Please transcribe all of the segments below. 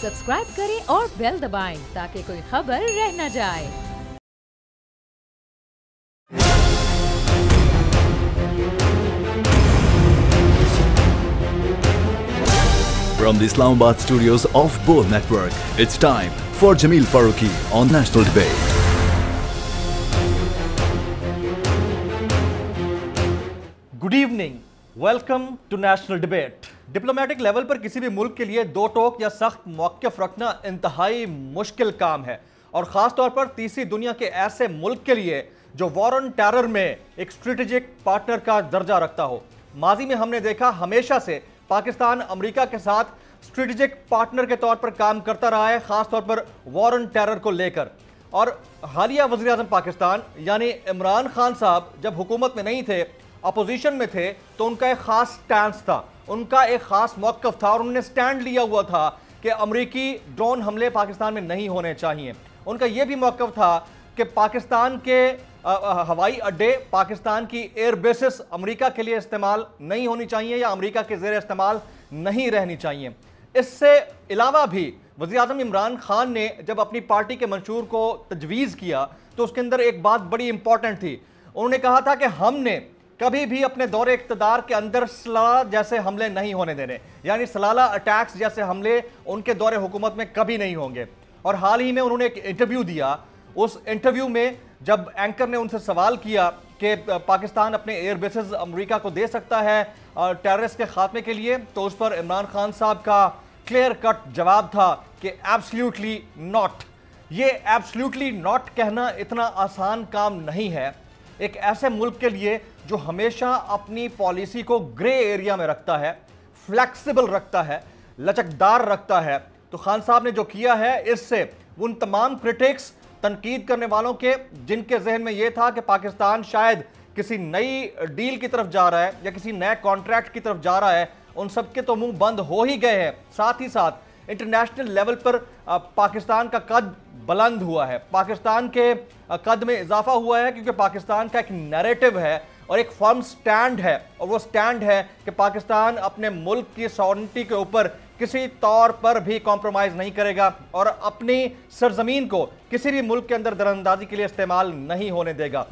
Subscribe करें और bell दबाएं ताकि कोई खबर रह न जाए। From the Islamabad studios of Bol Network, it's time for Jameel Farooqi on National Debate. Good evening, welcome to National Debate. Diplomatic level पर किसी भी मुल्क के लिए दो टोक या सख्त मौक़िफ़ रखना इंतहाई मुश्किल काम है, और ख़ास तौर पर तीसरी दुनिया के ऐसे मुल्क के लिए जो वॉर ऑन टेरर में एक स्ट्रेटेजिक पार्टनर का दर्जा रखता हो। माजी में हमने देखा हमेशा से पाकिस्तान अमेरिका के साथ स्ट्रेटेजिक पार्टनर के तौर पर काम करता रहा है, ख़ास तौर पर वॉर ऑन टेरर को लेकर। और हालिया वज़ीर आज़म पाकिस्तान यानी इमरान खान साहब जब हुकूमत में नहीं थे, अपोजिशन में थे, तो उनका एक ख़ास स्टैंड था, उनका एक ख़ास मौक़िफ़ था और उन्होंने स्टैंड लिया हुआ था कि अमरीकी ड्रोन हमले पाकिस्तान में नहीं होने चाहिए। उनका यह भी मौक़िफ़ था कि पाकिस्तान के हवाई अड्डे, पाकिस्तान की एयर बेसिस अमरीका के लिए इस्तेमाल नहीं होनी चाहिए या अमरीका के ज़ेर इस्तेमाल नहीं रहनी चाहिए। इससे अलावा भी वज़ीर आज़म इमरान खान ने जब अपनी पार्टी के मंशूर को तजवीज़ किया तो उसके अंदर एक बात बड़ी इंपॉर्टेंट थी। उन्होंने कहा था कि हमने कभी भी अपने दौरे इक़्तिदार के अंदर सलाला जैसे हमले नहीं होने देने, यानी सलाला अटैक्स जैसे हमले उनके दौरे हुकूमत में कभी नहीं होंगे। और हाल ही में उन्होंने एक इंटरव्यू दिया, उस इंटरव्यू में जब एंकर ने उनसे सवाल किया कि पाकिस्तान अपने एयर बेसेस अमेरिका को दे सकता है टेररिस्ट के खात्मे के लिए, तो उस पर इमरान खान साहब का क्लियर कट जवाब था कि एब्सोल्युटली नॉट। ये एब्सोल्युटली नॉट कहना इतना आसान काम नहीं है एक ऐसे मुल्क के लिए जो हमेशा अपनी पॉलिसी को ग्रे एरिया में रखता है, फ्लेक्सिबल रखता है, लचकदार रखता है। तो खान साहब ने जो किया है, इससे उन तमाम क्रिटिक्स, तनकीद करने वालों के जिनके जहन में यह था कि पाकिस्तान शायद किसी नई डील की तरफ जा रहा है या किसी नए कॉन्ट्रैक्ट की तरफ जा रहा है, उन सब के तो मुंह बंद हो ही गए हैं। साथ ही साथ इंटरनेशनल लेवल पर पाकिस्तान का कद बुलंद हुआ है, पाकिस्तान के कद में इजाफा हुआ है, क्योंकि पाकिस्तान का एक नैरेटिव है और एक फर्म स्टैंड है, और वो स्टैंड है कि पाकिस्तान अपने मुल्क की सॉवरेनिटी के ऊपर किसी तौर पर भी कॉम्प्रोमाइज़ नहीं करेगा और अपनी सरजमीन को किसी भी मुल्क के अंदर दरअंदाजी के लिए इस्तेमाल नहीं होने देगा।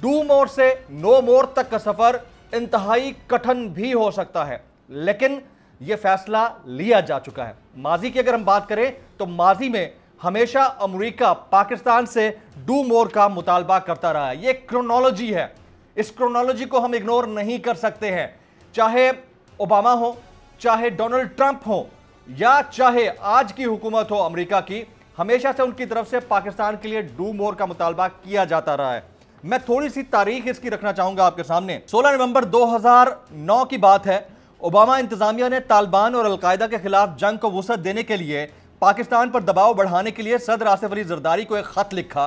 डू मोर से नो मोर तक का सफ़र इंतहाई कठिन भी हो सकता है, लेकिन यह फैसला लिया जा चुका है। माजी की अगर हम बात करें तो माजी में हमेशा अमेरिका पाकिस्तान से डू मोर का मुतालबा करता रहा है। यह क्रोनोलॉजी है, इस क्रोनोलॉजी को हम इग्नोर नहीं कर सकते हैं। चाहे ओबामा हो, चाहे डोनाल्ड ट्रंप हो, या चाहे आज की हुकूमत हो अमेरिका की, हमेशा से उनकी तरफ से पाकिस्तान के लिए डू मोर का मुतालबा किया जाता रहा है। मैं थोड़ी सी तारीख इसकी रखना चाहूंगा आपके सामने। 16 नवंबर 2009 की बात है। ओबामा इंतजामिया ने तालिबान और अलकायदा के खिलाफ जंग को वुसअत देने के लिए पाकिस्तान पर दबाव बढ़ाने के लिए सदर आसिफ अली जरदारी को एक खत लिखा।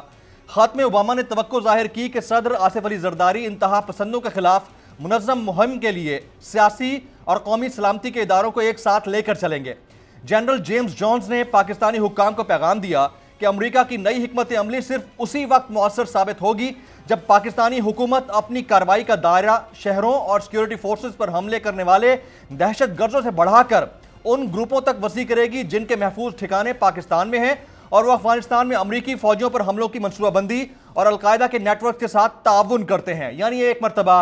खत में ओबामा ने तवक्को जाहिर की कि सदर आसिफ अली जरदारी इंतहा पसंदों के खिलाफ मुनज़्ज़म मुहिम के लिए सियासी और कौमी सलामती के इदारों को एक साथ लेकर चलेंगे। जनरल जेम्स जॉन्स ने पाकिस्तानी हुक्काम को पैगाम दिया कि अमेरिका की नई हिकमत अमली सिर्फ उसी वक्त मौसर साबित होगी जब पाकिस्तानी हुकूमत अपनी कार्रवाई का दायरा शहरों और सिक्योरिटी फोर्सेस पर हमले करने वाले दहशत गर्दों से बढ़ाकर उन ग्रुपों तक वसी करेगी जिनके महफूज ठिकाने पाकिस्तान में हैं और वह अफगानिस्तान में अमरीकी फौजियों पर हमलों की मनसूबाबंदी और अलकायदा के नेटवर्क के साथ ताउन करते हैं। यानी एक मरतबा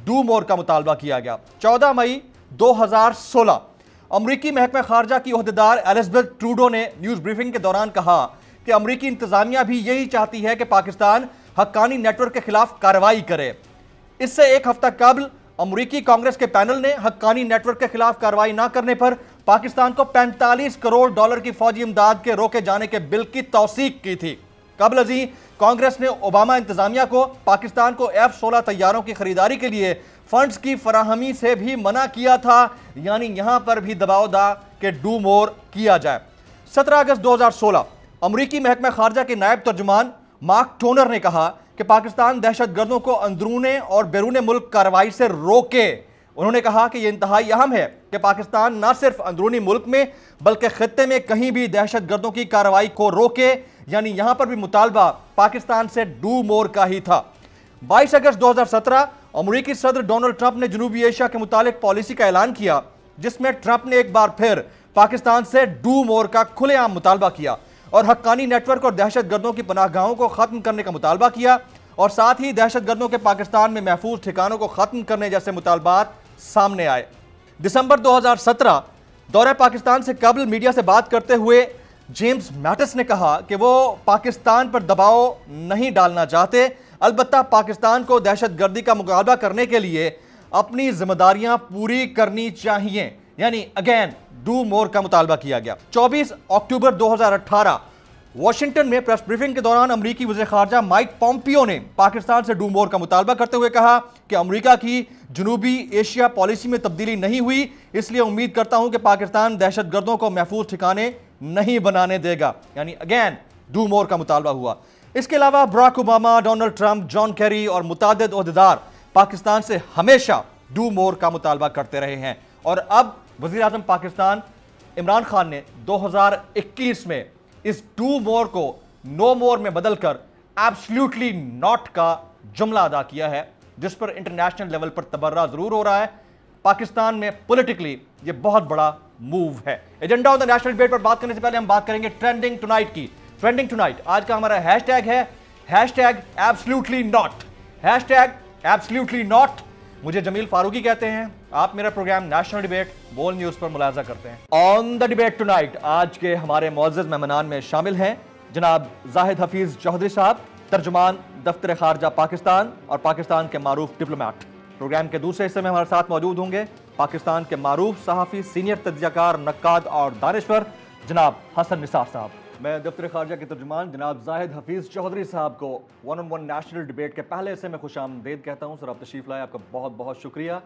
डू मोर का मुतालबा किया गया। 14 मई 2016 अमरीकी महकमा खारजा की ओहदेदार एलिज़ाबेथ ट्रूडो ने न्यूज़ ब्रीफिंग के दौरान कहा कि अमरीकी इंतजामिया भी यही चाहती है कि पाकिस्तान हक्कानी नेटवर्क के खिलाफ कार्रवाई करे। इससे एक हफ्ता कबल अमरीकी कांग्रेस के पैनल ने हक्कानी नेटवर्क के खिलाफ कार्रवाई न करने पर पाकिस्तान को 45 करोड़ डॉलर की फौजी इमदाद के रोके जाने के बिल की तौसीक की थी। कबल अजी कांग्रेस ने ओबामा इंतजामिया को पाकिस्तान को F-16 तैयारों की खरीदारी के लिए फंड्स की फराहमी से भी मना किया था। यानी यहां पर भी दबाव था कि डू मोर किया जाए। 17 अगस्त 2016 अमरीकी महकमा खारजा के नायब तर्जुमान मार्क टोनर ने कहा कि पाकिस्तान दहशत गर्दों को अंदरूने और बैरून मुल्क कार्रवाई से रोके। उन्होंने कहा कि यह इंतहाई अहम है कि पाकिस्तान न सिर्फ अंदरूनी मुल्क में बल्कि खित्ते में कहीं भी दहशत गर्दों की कार्रवाई को रोके। यानी यहां पर भी मुतालबा पाकिस्तान से डू मोर का ही था। 22 अगस्त 2017 अमरीकी सदर डोनाल्ड ट्रंप ने जनूबी एशिया के मुतालिक पॉलिसी का ऐलान किया, जिसमें ट्रंप ने एक बार फिर पाकिस्तान से डू मोर का खुलेआम मुतालबा किया और हक्कानी नेटवर्क और दहशतगर्दों की पनाहगाहों को खत्म करने का मुतालबा किया और साथ ही दहशतगर्दों के पाकिस्तान में महफूज ठिकानों को खत्म करने जैसे मुतालबात सामने आए। दिसंबर 2017 दौरे पाकिस्तान से कबल मीडिया से बात करते हुए जेम्स मैटिस ने कहा कि वो पाकिस्तान पर दबाव नहीं डालना चाहते, अलबत्ता पाकिस्तान को दहशतगर्दी का मुकाबला करने के लिए अपनी जिम्मेदारियां पूरी करनी चाहिए, यानी अगेन डू मोर का मुतालबा किया गया। 24 अक्टूबर 2018 वॉशिंगटन में प्रेस ब्रीफिंग के दौरान अमेरिकी वज़ीर ख़ारजा माइक पॉम्पियो ने पाकिस्तान से डू मोर का मुतालबा करते हुए कहा कि अमेरिका की जनूबी एशिया पॉलिसी में तब्दीली नहीं हुई, इसलिए उम्मीद करता हूं कि पाकिस्तान दहशतगर्दों को महफूज ठिकाने नहीं बनाने देगा, यानी अगेन डू मोर का मुतालबा हुआ। इसके अलावा Barack Obama, Donald Trump, John Kerry और मुतादिद ओहदेदार पाकिस्तान से हमेशा डू मोर का मुतालबा करते रहे हैं और अब वज़ीर आज़म पाकिस्तान इमरान खान ने 2021 में इस डू मोर को नो मोर में बदलकर एब्सोल्युटली नॉट का जुमला अदा किया है, जिस पर इंटरनेशनल लेवल पर तबर्रा जरूर हो रहा है। पाकिस्तान में पॉलिटिकली ये बहुत बड़ा मूव है। Agenda of the national debate पर बात करने से पहले हम बात करेंगे ट्रेंडिंग टुनाइट की। ट्रेंडिंग टुनाइट आज का हमारा हैशटैग है एब्सोल्युटली नॉट, एब्सोल्युटली नॉट। मुझे जमील फारूकी कहते हैं, आप मेरा प्रोग्राम नेशनल डिबेट बोल न्यूज पर मुलाजा करते हैं। ऑन द डिबेट टुनाइट आज के हमारे मुअज़्ज़ज़ मेहमानान में शामिल हैं जनाब जाहिद हफीज चौधरी साहब, तर्जुमान दफ्तर खारजा पाकिस्तान और पाकिस्तान के मारूफ डिप्लोमेट। प्रोग्राम के दूसरे हिस्से में हमारे साथ मौजूद होंगे पाकिस्तान के मारूफ सहाफ़ी, सीनियर तज्ज़ियाकार, नक्काद और दानिश्वर जनाब हसन निसार साहब। मैं दफ्तर खारजा के तर्जुमान जनाब जाहिद हफीज़ चौधरी साहब को one on one national debate के पहले हिस्से में खुशामदीद कहता हूँ। सर, आप तशरीफ़ लाए, आपका बहुत बहुत शुक्रिया।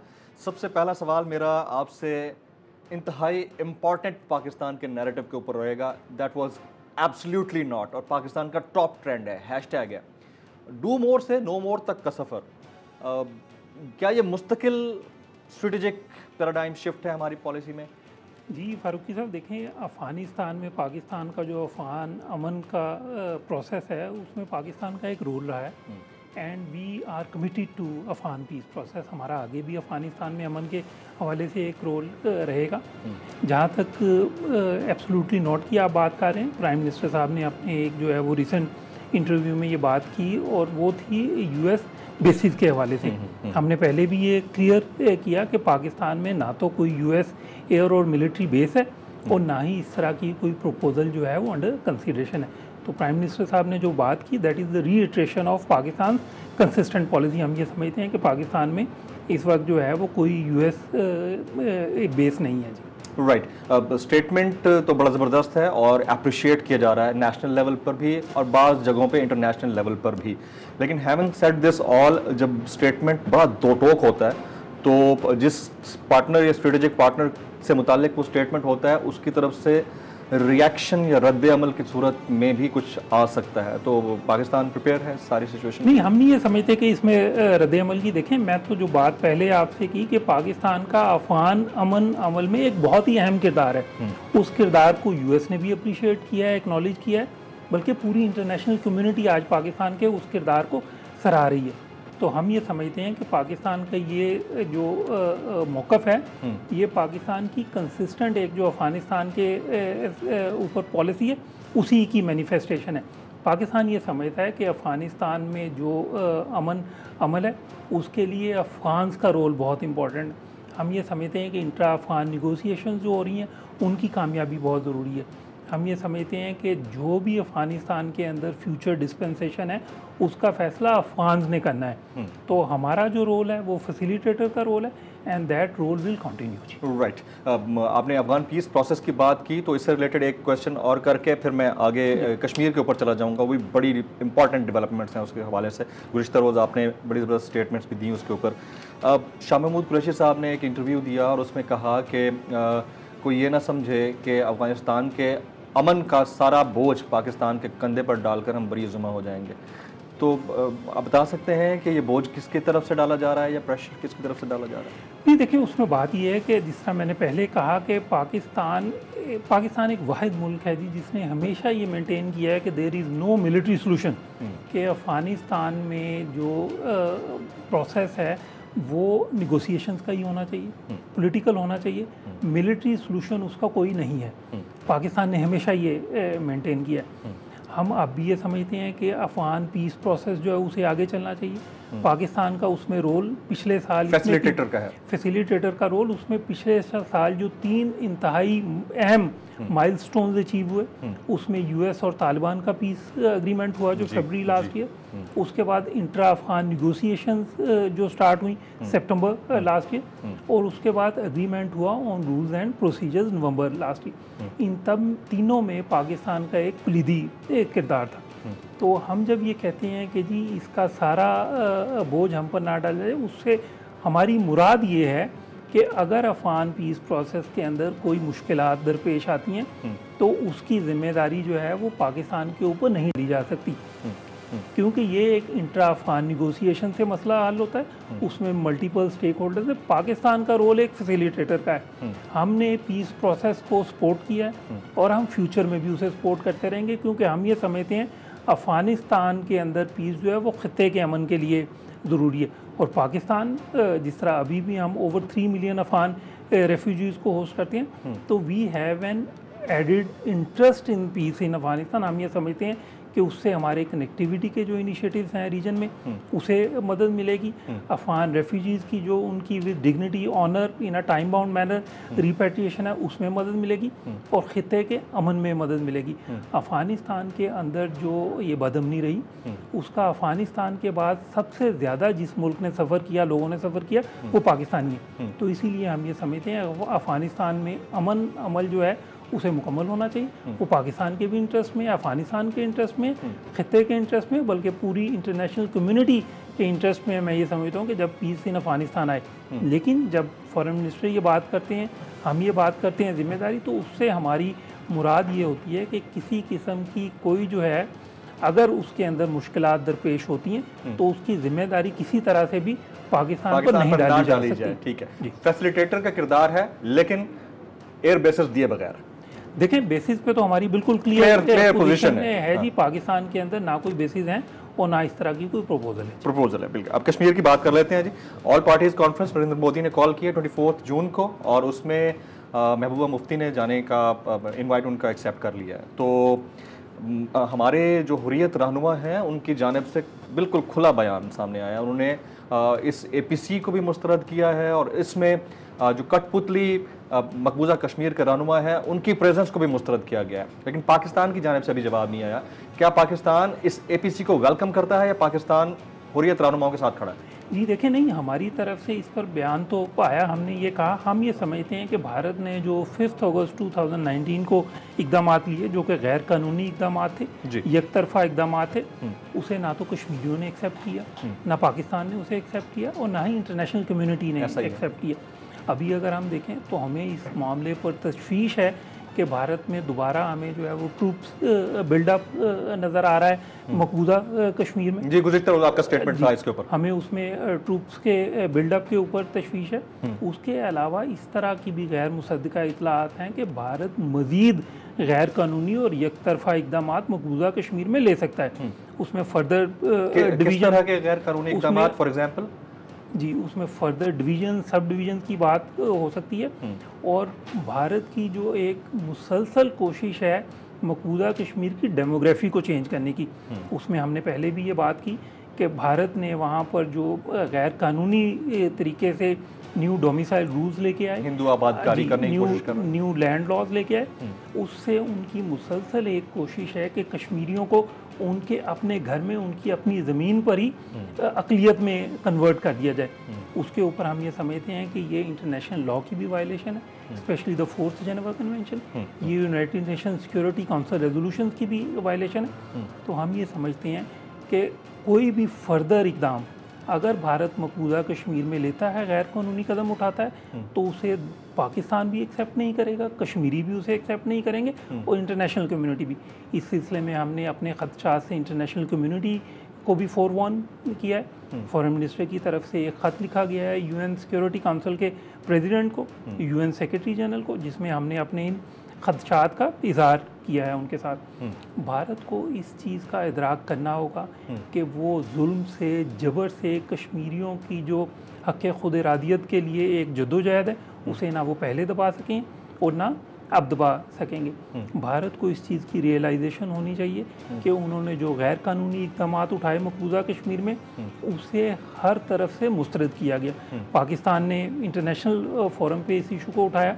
सबसे पहला सवाल मेरा आपसे इंतहाई इम्पॉर्टेंट पाकिस्तान के नैरेटिव के ऊपर रहेगा, दैट वाज एब्सोल्युटली नॉट, और पाकिस्तान का टॉप ट्रेंड है, हैशटैग है डू मोर से नो मोर तक का सफ़र। क्या ये मुस्तकिल स्ट्रेटेजिक पैराडाइम शिफ्ट है हमारी पॉलिसी में? जी फारूकी साहब, देखें, अफ़गानिस्तान में पाकिस्तान का जो अफ़गान अमन का प्रोसेस है उसमें पाकिस्तान का एक रोल रहा है and we are committed to Afghan peace process. हमारा आगे भी अफ़गानिस्तान में अमन के हवाले से एक रोल रहेगा। जहाँ तक एब्सोल्युटली नॉट की आप बात कर रहे हैं, प्राइम मिनिस्टर साहब ने अपने एक जो है वो रिसेंट इंटरव्यू में ये बात की और वो थी यूएस बेसिस के हवाले से। हमने पहले भी ये क्लियर किया कि पाकिस्तान में ना तो कोई यूएस एयर और मिलिट्री बेस है और ना ही इस तरह की कोई प्रपोजल जो है वो अंडर कंसिडरेशन है। तो प्राइम मिनिस्टर साहब ने जो बात की, that is the reiteration of Pakistan consistent policy. हम ये समझते हैं कि पाकिस्तान में इस वक्त जो है वो कोई यूएस बेस नहीं है। जी राइट, स्टेटमेंट तो बड़ा ज़बरदस्त है और अप्रिशिएट किया जा रहा है नेशनल लेवल पर भी और बाज़ जगहों पे इंटरनेशनल लेवल पर भी। लेकिन हैविंग सेड दिस ऑल, जब स्टेटमेंट बड़ा दो टोक होता है तो जिस पार्टनर या स्ट्रेटेजिक पार्टनर से मुताल्लिक वो स्टेटमेंट होता है उसकी तरफ से रिएक्शन या रद्द अमल की सूरत में भी कुछ आ सकता है। तो पाकिस्तान प्रिपेयर है सारी सिचुएशन? नहीं, हम नहीं ये समझते कि इसमें रद्द अमल की। देखें, मैं तो जो बात पहले आपसे की कि पाकिस्तान का अफ़गान अमन अमल में एक बहुत ही अहम किरदार है, उस किरदार को यूएस ने भी अप्रिशिएट किया है, एक्नॉलेज किया है, बल्कि पूरी इंटरनेशनल कम्युनिटी आज पाकिस्तान के उस किरदार को सराह रही है। तो हम ये समझते हैं कि पाकिस्तान का ये जो मौक़िफ़ है, ये पाकिस्तान की कंसिस्टेंट एक जो अफ़गानिस्तान के ऊपर पॉलिसी है उसी की मैनिफेस्टेशन है। पाकिस्तान ये समझता है कि अफ़गानिस्तान में जो अमन अमल है उसके लिए अफ़गान्स का रोल बहुत इम्पॉर्टेंट है। हम ये समझते हैं कि इंट्रा अफ़गान निगोसिएशन जो हो रही हैं उनकी कामयाबी बहुत ज़रूरी है। हम ये समझते हैं कि जो भी अफ़गानिस्तान के अंदर फ्यूचर डिस्पेंसेशन है उसका फ़ैसला अफ़गान्स ने करना है। तो हमारा जो रोल है वो फैसिलिटेटर का रोल है and that role will continue. Right, आपने अफगान पीस प्रोसेस की बात की तो इससे रिलेटेड एक क्वेश्चन और करके फिर मैं आगे कश्मीर के ऊपर चला जाऊंगा। वो भी बड़ी इंपॉर्टेंट डेवलपमेंट्स हैं उसके हवाले से। गुज़िश्ता रोज़ आपने बड़ी ज़बरदस्त स्टेटमेंट्स भी दी उसके ऊपर। शाह महमूद कुरैशी साहब ने एक इंटरव्यू दिया और उसमें कहा कि कोई ये ना समझे कि अफ़गानिस्तान के अमन का सारा बोझ पाकिस्तान के कंधे पर डालकर हम बरी जुमा हो जाएंगे। तो आप बता सकते हैं कि ये बोझ किसकी तरफ से डाला जा रहा है या प्रेशर किसकी तरफ से डाला जा रहा है? नहीं, देखिए, उसमें बात ये है कि जिस तरह मैंने पहले कहा कि पाकिस्तान एक वाहिद मुल्क है जी जिसने हमेशा ये मेंटेन किया है कि there is no military solution, कि अफ़गानिस्तान में जो प्रोसेस है वो निगोसिएशंस का ही होना चाहिए, पॉलिटिकल होना चाहिए, मिलिट्री सॉल्यूशन उसका कोई नहीं है। पाकिस्तान ने हमेशा ये मेंटेन किया है। हम अब भी ये समझते हैं कि अफगान पीस प्रोसेस जो है उसे आगे चलना चाहिए। पाकिस्तान का उसमें रोल पिछले साल फैसिलिटेटर का है, फैसिलिटेटर का रोल उसमें पिछले साल जो 3 इंतहाई अहम माइलस्टोन्स अचीव हुए, उसमें यूएस और तालिबान का पीस एग्रीमेंट हुआ जो फरवरी लास्ट ईयर, उसके बाद इंट्रा अफगान निगोसिएशंस जो स्टार्ट हुई सितंबर लास्ट ईयर, और उसके बाद एग्रीमेंट हुआ on rules and procedures November last year. इन तब तीनों में पाकिस्तान का एक कलीदी किरदार था। तो हम जब ये कहते हैं कि जी इसका सारा बोझ हम पर ना डाला जाए, उससे हमारी मुराद ये है कि अगर अफगान पीस प्रोसेस के अंदर कोई मुश्किलात दरपेश आती हैं तो उसकी ज़िम्मेदारी जो है वो पाकिस्तान के ऊपर नहीं ली जा सकती, क्योंकि ये एक इंट्रा अफगान निगोसिएशन से मसला हल होता है, उसमें मल्टीपल स्टेक होल्डर्स है। पाकिस्तान का रोल एक फैसिलिटेटर का है। हमने पीस प्रोसेस को सपोर्ट किया है और हम फ्यूचर में भी उसे सपोर्ट करते रहेंगे, क्योंकि हम ये समझते हैं अफ़गानिस्तान के अंदर पीस जो है वो ख़ित्ते के अमन के लिए ज़रूरी है। और पाकिस्तान जिस तरह अभी भी हम ओवर 3 मिलियन अफगान रेफ्यूजीज़ को होस्ट करते हैं, तो we have an added interest in peace in Afghanistan. हम ये समझते हैं कि उससे हमारे कनेक्टिविटी के जो इनिशिएटिव्स हैं रीजन में उसे मदद मिलेगी, अफगान रेफ्यूजीज़ की जो उनकी with dignity honour in a time bound manner repatriation है उसमें मदद मिलेगी, और ख़ित्ते के अमन में मदद मिलेगी। अफ़गानिस्तान के अंदर जो ये बदअमनी रही उसका अफ़गानिस्तान के बाद सबसे ज़्यादा जिस मुल्क ने सफ़र किया, लोगों ने सफ़र किया, वो पाकिस्तानी है। तो इसीलिए हम ये समझते हैं अफ़गानिस्तान में अमन अमल जो है उसे मुकम्मल होना चाहिए। वो पाकिस्तान के भी इंटरेस्ट में, अफ़गानिस्तान के इंटरेस्ट में, ख़ित्ते के इंटरेस्ट में, बल्कि पूरी इंटरनेशनल कम्युनिटी के इंटरेस्ट में। मैं ये समझता हूँ कि जब पीस इन अफ़गानिस्तान आए, लेकिन जब फॉरेन मिनिस्टर ये बात करते हैं, हम ये बात करते हैं ज़िम्मेदारी, तो उससे हमारी मुराद ये होती है कि किसी किस्म की कोई जो है अगर उसके अंदर मुश्किलात दरपेश होती हैं तो उसकी ज़िम्मेदारी किसी तरह से भी पाकिस्तान पर नहीं डाली जा सकती। ठीक है, फैसिलिटेटर का किरदार है, लेकिन एयर बेसिस दिए बगैर देखें बेसिस पे तो हमारी बिल्कुल क्लियर पोजीशन है जी। पाकिस्तान के अंदर ना कोई बेसिस हैं और ना इस तरह की कोई प्रपोजल है। बिल्कुल। अब कश्मीर की बात कर लेते हैं जी। All parties conference Narendra Modi ने कॉल किया 24 जून को, और उसमें महबूबा मुफ्ती ने जाने का इनवाइट उनका एक्सेप्ट कर लिया है। तो हमारे जो हुर्रियत रहनुमा हैं उनकी जानिब से बिल्कुल खुला बयान सामने आया। उन्होंने इस APC को भी मुस्तरद किया है, और इसमें जो कठपुतली मकबूजा कश्मीर के रहनुमा है उनकी प्रेजेंस को भी मुस्तरद किया गया है, लेकिन पाकिस्तान की जानिब से अभी जवाब नहीं आया। क्या पाकिस्तान इस APC को वेलकम करता है या पाकिस्तान हुर्रियत रहनुमाओं के साथ खड़ा है? जी देखें, नहीं, हमारी तरफ से इस पर बयान तो आया। हमने ये कहा, हम ये समझते हैं कि भारत ने जो 5 अगस्त 2019 को इकदाम लिए जो कि गैर कानूनी इकदाम थे, एक तरफा इकदाम थे, उसे ना तो कश्मीरियों ने एक्सेप्ट किया, ना पाकिस्तान ने उसे एक्सेप्ट किया, और ना ही इंटरनेशनल कम्युनिटी ने एक्सेप्ट किया। अभी अगर हम देखें तो हमें इस मामले पर तशवीश है कि भारत में दोबारा हमें जो है वो ट्रूप्स बिल्डअप नज़र आ रहा है मकबूजा कश्मीर में। जी, गुज़िश्ता रोज़ आपका स्टेटमेंट था इसके ऊपर। हमें उसमें ट्रूप्स के बिल्डअप के ऊपर तशवीश है। उसके अलावा इस तरह की भी गैर मुसद्दिका इतलात हैं कि भारत मज़ीद गैर कानूनी और एक तरफा इकदाम मकबूजा कश्मीर में ले सकता है। उसमें फर्दर डिवीजन के गैर कानूनी इकदाम, फॉर एग्जाम्पल जी, उसमें फर्दर डिवीज़न, सब डिवीज़न की बात हो सकती है। और भारत की जो एक मुसलसल कोशिश है मकबूजा कश्मीर की डेमोग्राफी को चेंज करने की, उसमें हमने पहले भी ये बात की कि भारत ने वहाँ पर जो गैर कानूनी तरीके से न्यू डोमिसाइल रूल्स लेके आए, हिंदू आबादकारी करने की कोशिश कर रहे हैं, न्यू लैंड लॉज लेके आए, उससे उनकी मुसलसल एक कोशिश है कि कश्मीरियों को उनके अपने घर में, उनकी अपनी ज़मीन पर ही अक़लियत में कन्वर्ट कर दिया जाए। उसके ऊपर हम ये समझते हैं कि ये इंटरनेशनल लॉ की भी वायलेशन है, specially the 4th Geneva convention, ये United Nation Security council resolution की भी वायलेशन है। तो हम ये समझते हैं कि कोई भी फर्दर इकदाम अगर भारत मकबूजा कश्मीर में लेता है, गैर कानूनी कदम उठाता है, तो उसे पाकिस्तान भी एक्सेप्ट नहीं करेगा, कश्मीरी भी उसे एक्सेप्ट नहीं करेंगे, और इंटरनेशनल कम्युनिटी भी। इस सिलसिले में हमने अपने खदशात से इंटरनेशनल कम्युनिटी को भी फोरवार्न किया है। फॉरेन मिनिस्टर की तरफ से एक ख़त लिखा गया है UN सिक्योरिटी काउंसिल के प्रेसिडेंट को, UN सेक्रेटरी जनरल को, जिसमें हमने अपने इन खदशात का इज़हार किया है उनके साथ। भारत को इस चीज़ का इदराक करना होगा कि वो जुल्म से, जबर से कश्मीरियों की जो हक़ खुद इरादियत के लिए एक जद्दोजहद है, उसे ना वो पहले दबा सकें और ना अब दबा सकेंगे। भारत को इस चीज़ की रियलाइजेशन होनी चाहिए कि उन्होंने जो गैर कानूनी इक़दाम उठाए मकबूजा कश्मीर में, उसे हर तरफ से मुस्तरद किया गया। पाकिस्तान ने इंटरनेशनल फोरम पे इस इशू को उठाया,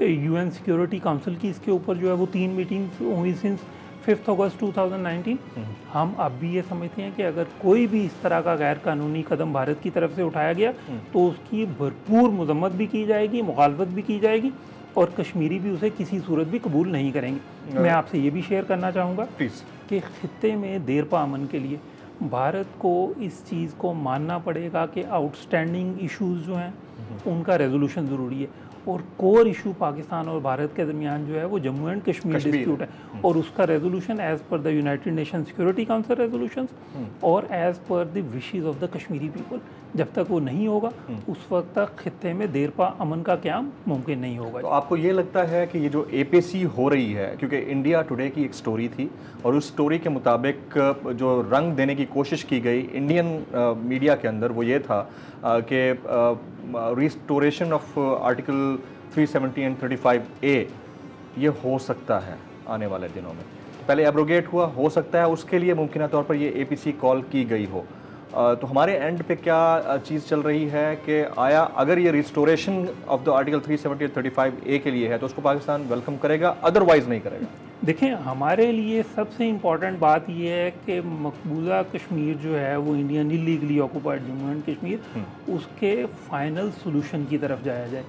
UN सिक्योरिटी काउंसिल की इसके ऊपर जो है वो 3 मीटिंग्स हुई सिंस 5 अगस्त 2019। हम अब भी ये समझते हैं कि अगर कोई भी इस तरह का गैर कानूनी कदम भारत की तरफ से उठाया गया तो उसकी भरपूर मजम्मत भी की जाएगी, मुखालफत भी की जाएगी, और कश्मीरी भी उसे किसी सूरत भी कबूल नहीं करेंगे। मैं आपसे ये भी शेयर करना चाहूँगा कि खित्ते में देरपा अमन के लिए भारत को इस चीज़ को मानना पड़ेगा कि आउटस्टैंडिंग इश्यूज़ जो हैं उनका रेजोल्यूशन ज़रूरी है, और कोर इशू पाकिस्तान और भारत के दरमियान जो है वो जम्मू एंड कश्मीर डिस्प्यूट है, और उसका resolution as per the United Nation Security Council resolutions और as per the wishes of the Kashmiri people, जब तक वो नहीं होगा उस वक्त तक खित्ते में देरपा अमन का क़याम मुमकिन नहीं होगा। तो आपको ये लगता है कि ये जो APC हो रही है, क्योंकि इंडिया टुडे की एक स्टोरी थी और उस स्टोरी के मुताबिक जो रंग देने की कोशिश की गई इंडियन मीडिया के अंदर वो ये था कि restoration of article 370 and 35A ये हो सकता है आने वाले दिनों में, पहले एब्रोगेट हुआ, हो सकता है उसके लिए मुमकिन तौर पर ये APC कॉल की गई हो। तो हमारे एंड पे क्या चीज़ चल रही है कि आया अगर ये रिस्टोरेशन ऑफ द आर्टिकल 370 और 35A के लिए है तो उसको पाकिस्तान वेलकम करेगा, अदरवाइज़ नहीं करेगा? देखें, हमारे लिए सबसे इम्पॉर्टेंट बात यह है कि मकबूजा कश्मीर जो है वो Indian illegally occupied Jammu and Kashmir, उसके फाइनल सोल्यूशन की तरफ जाया जाए,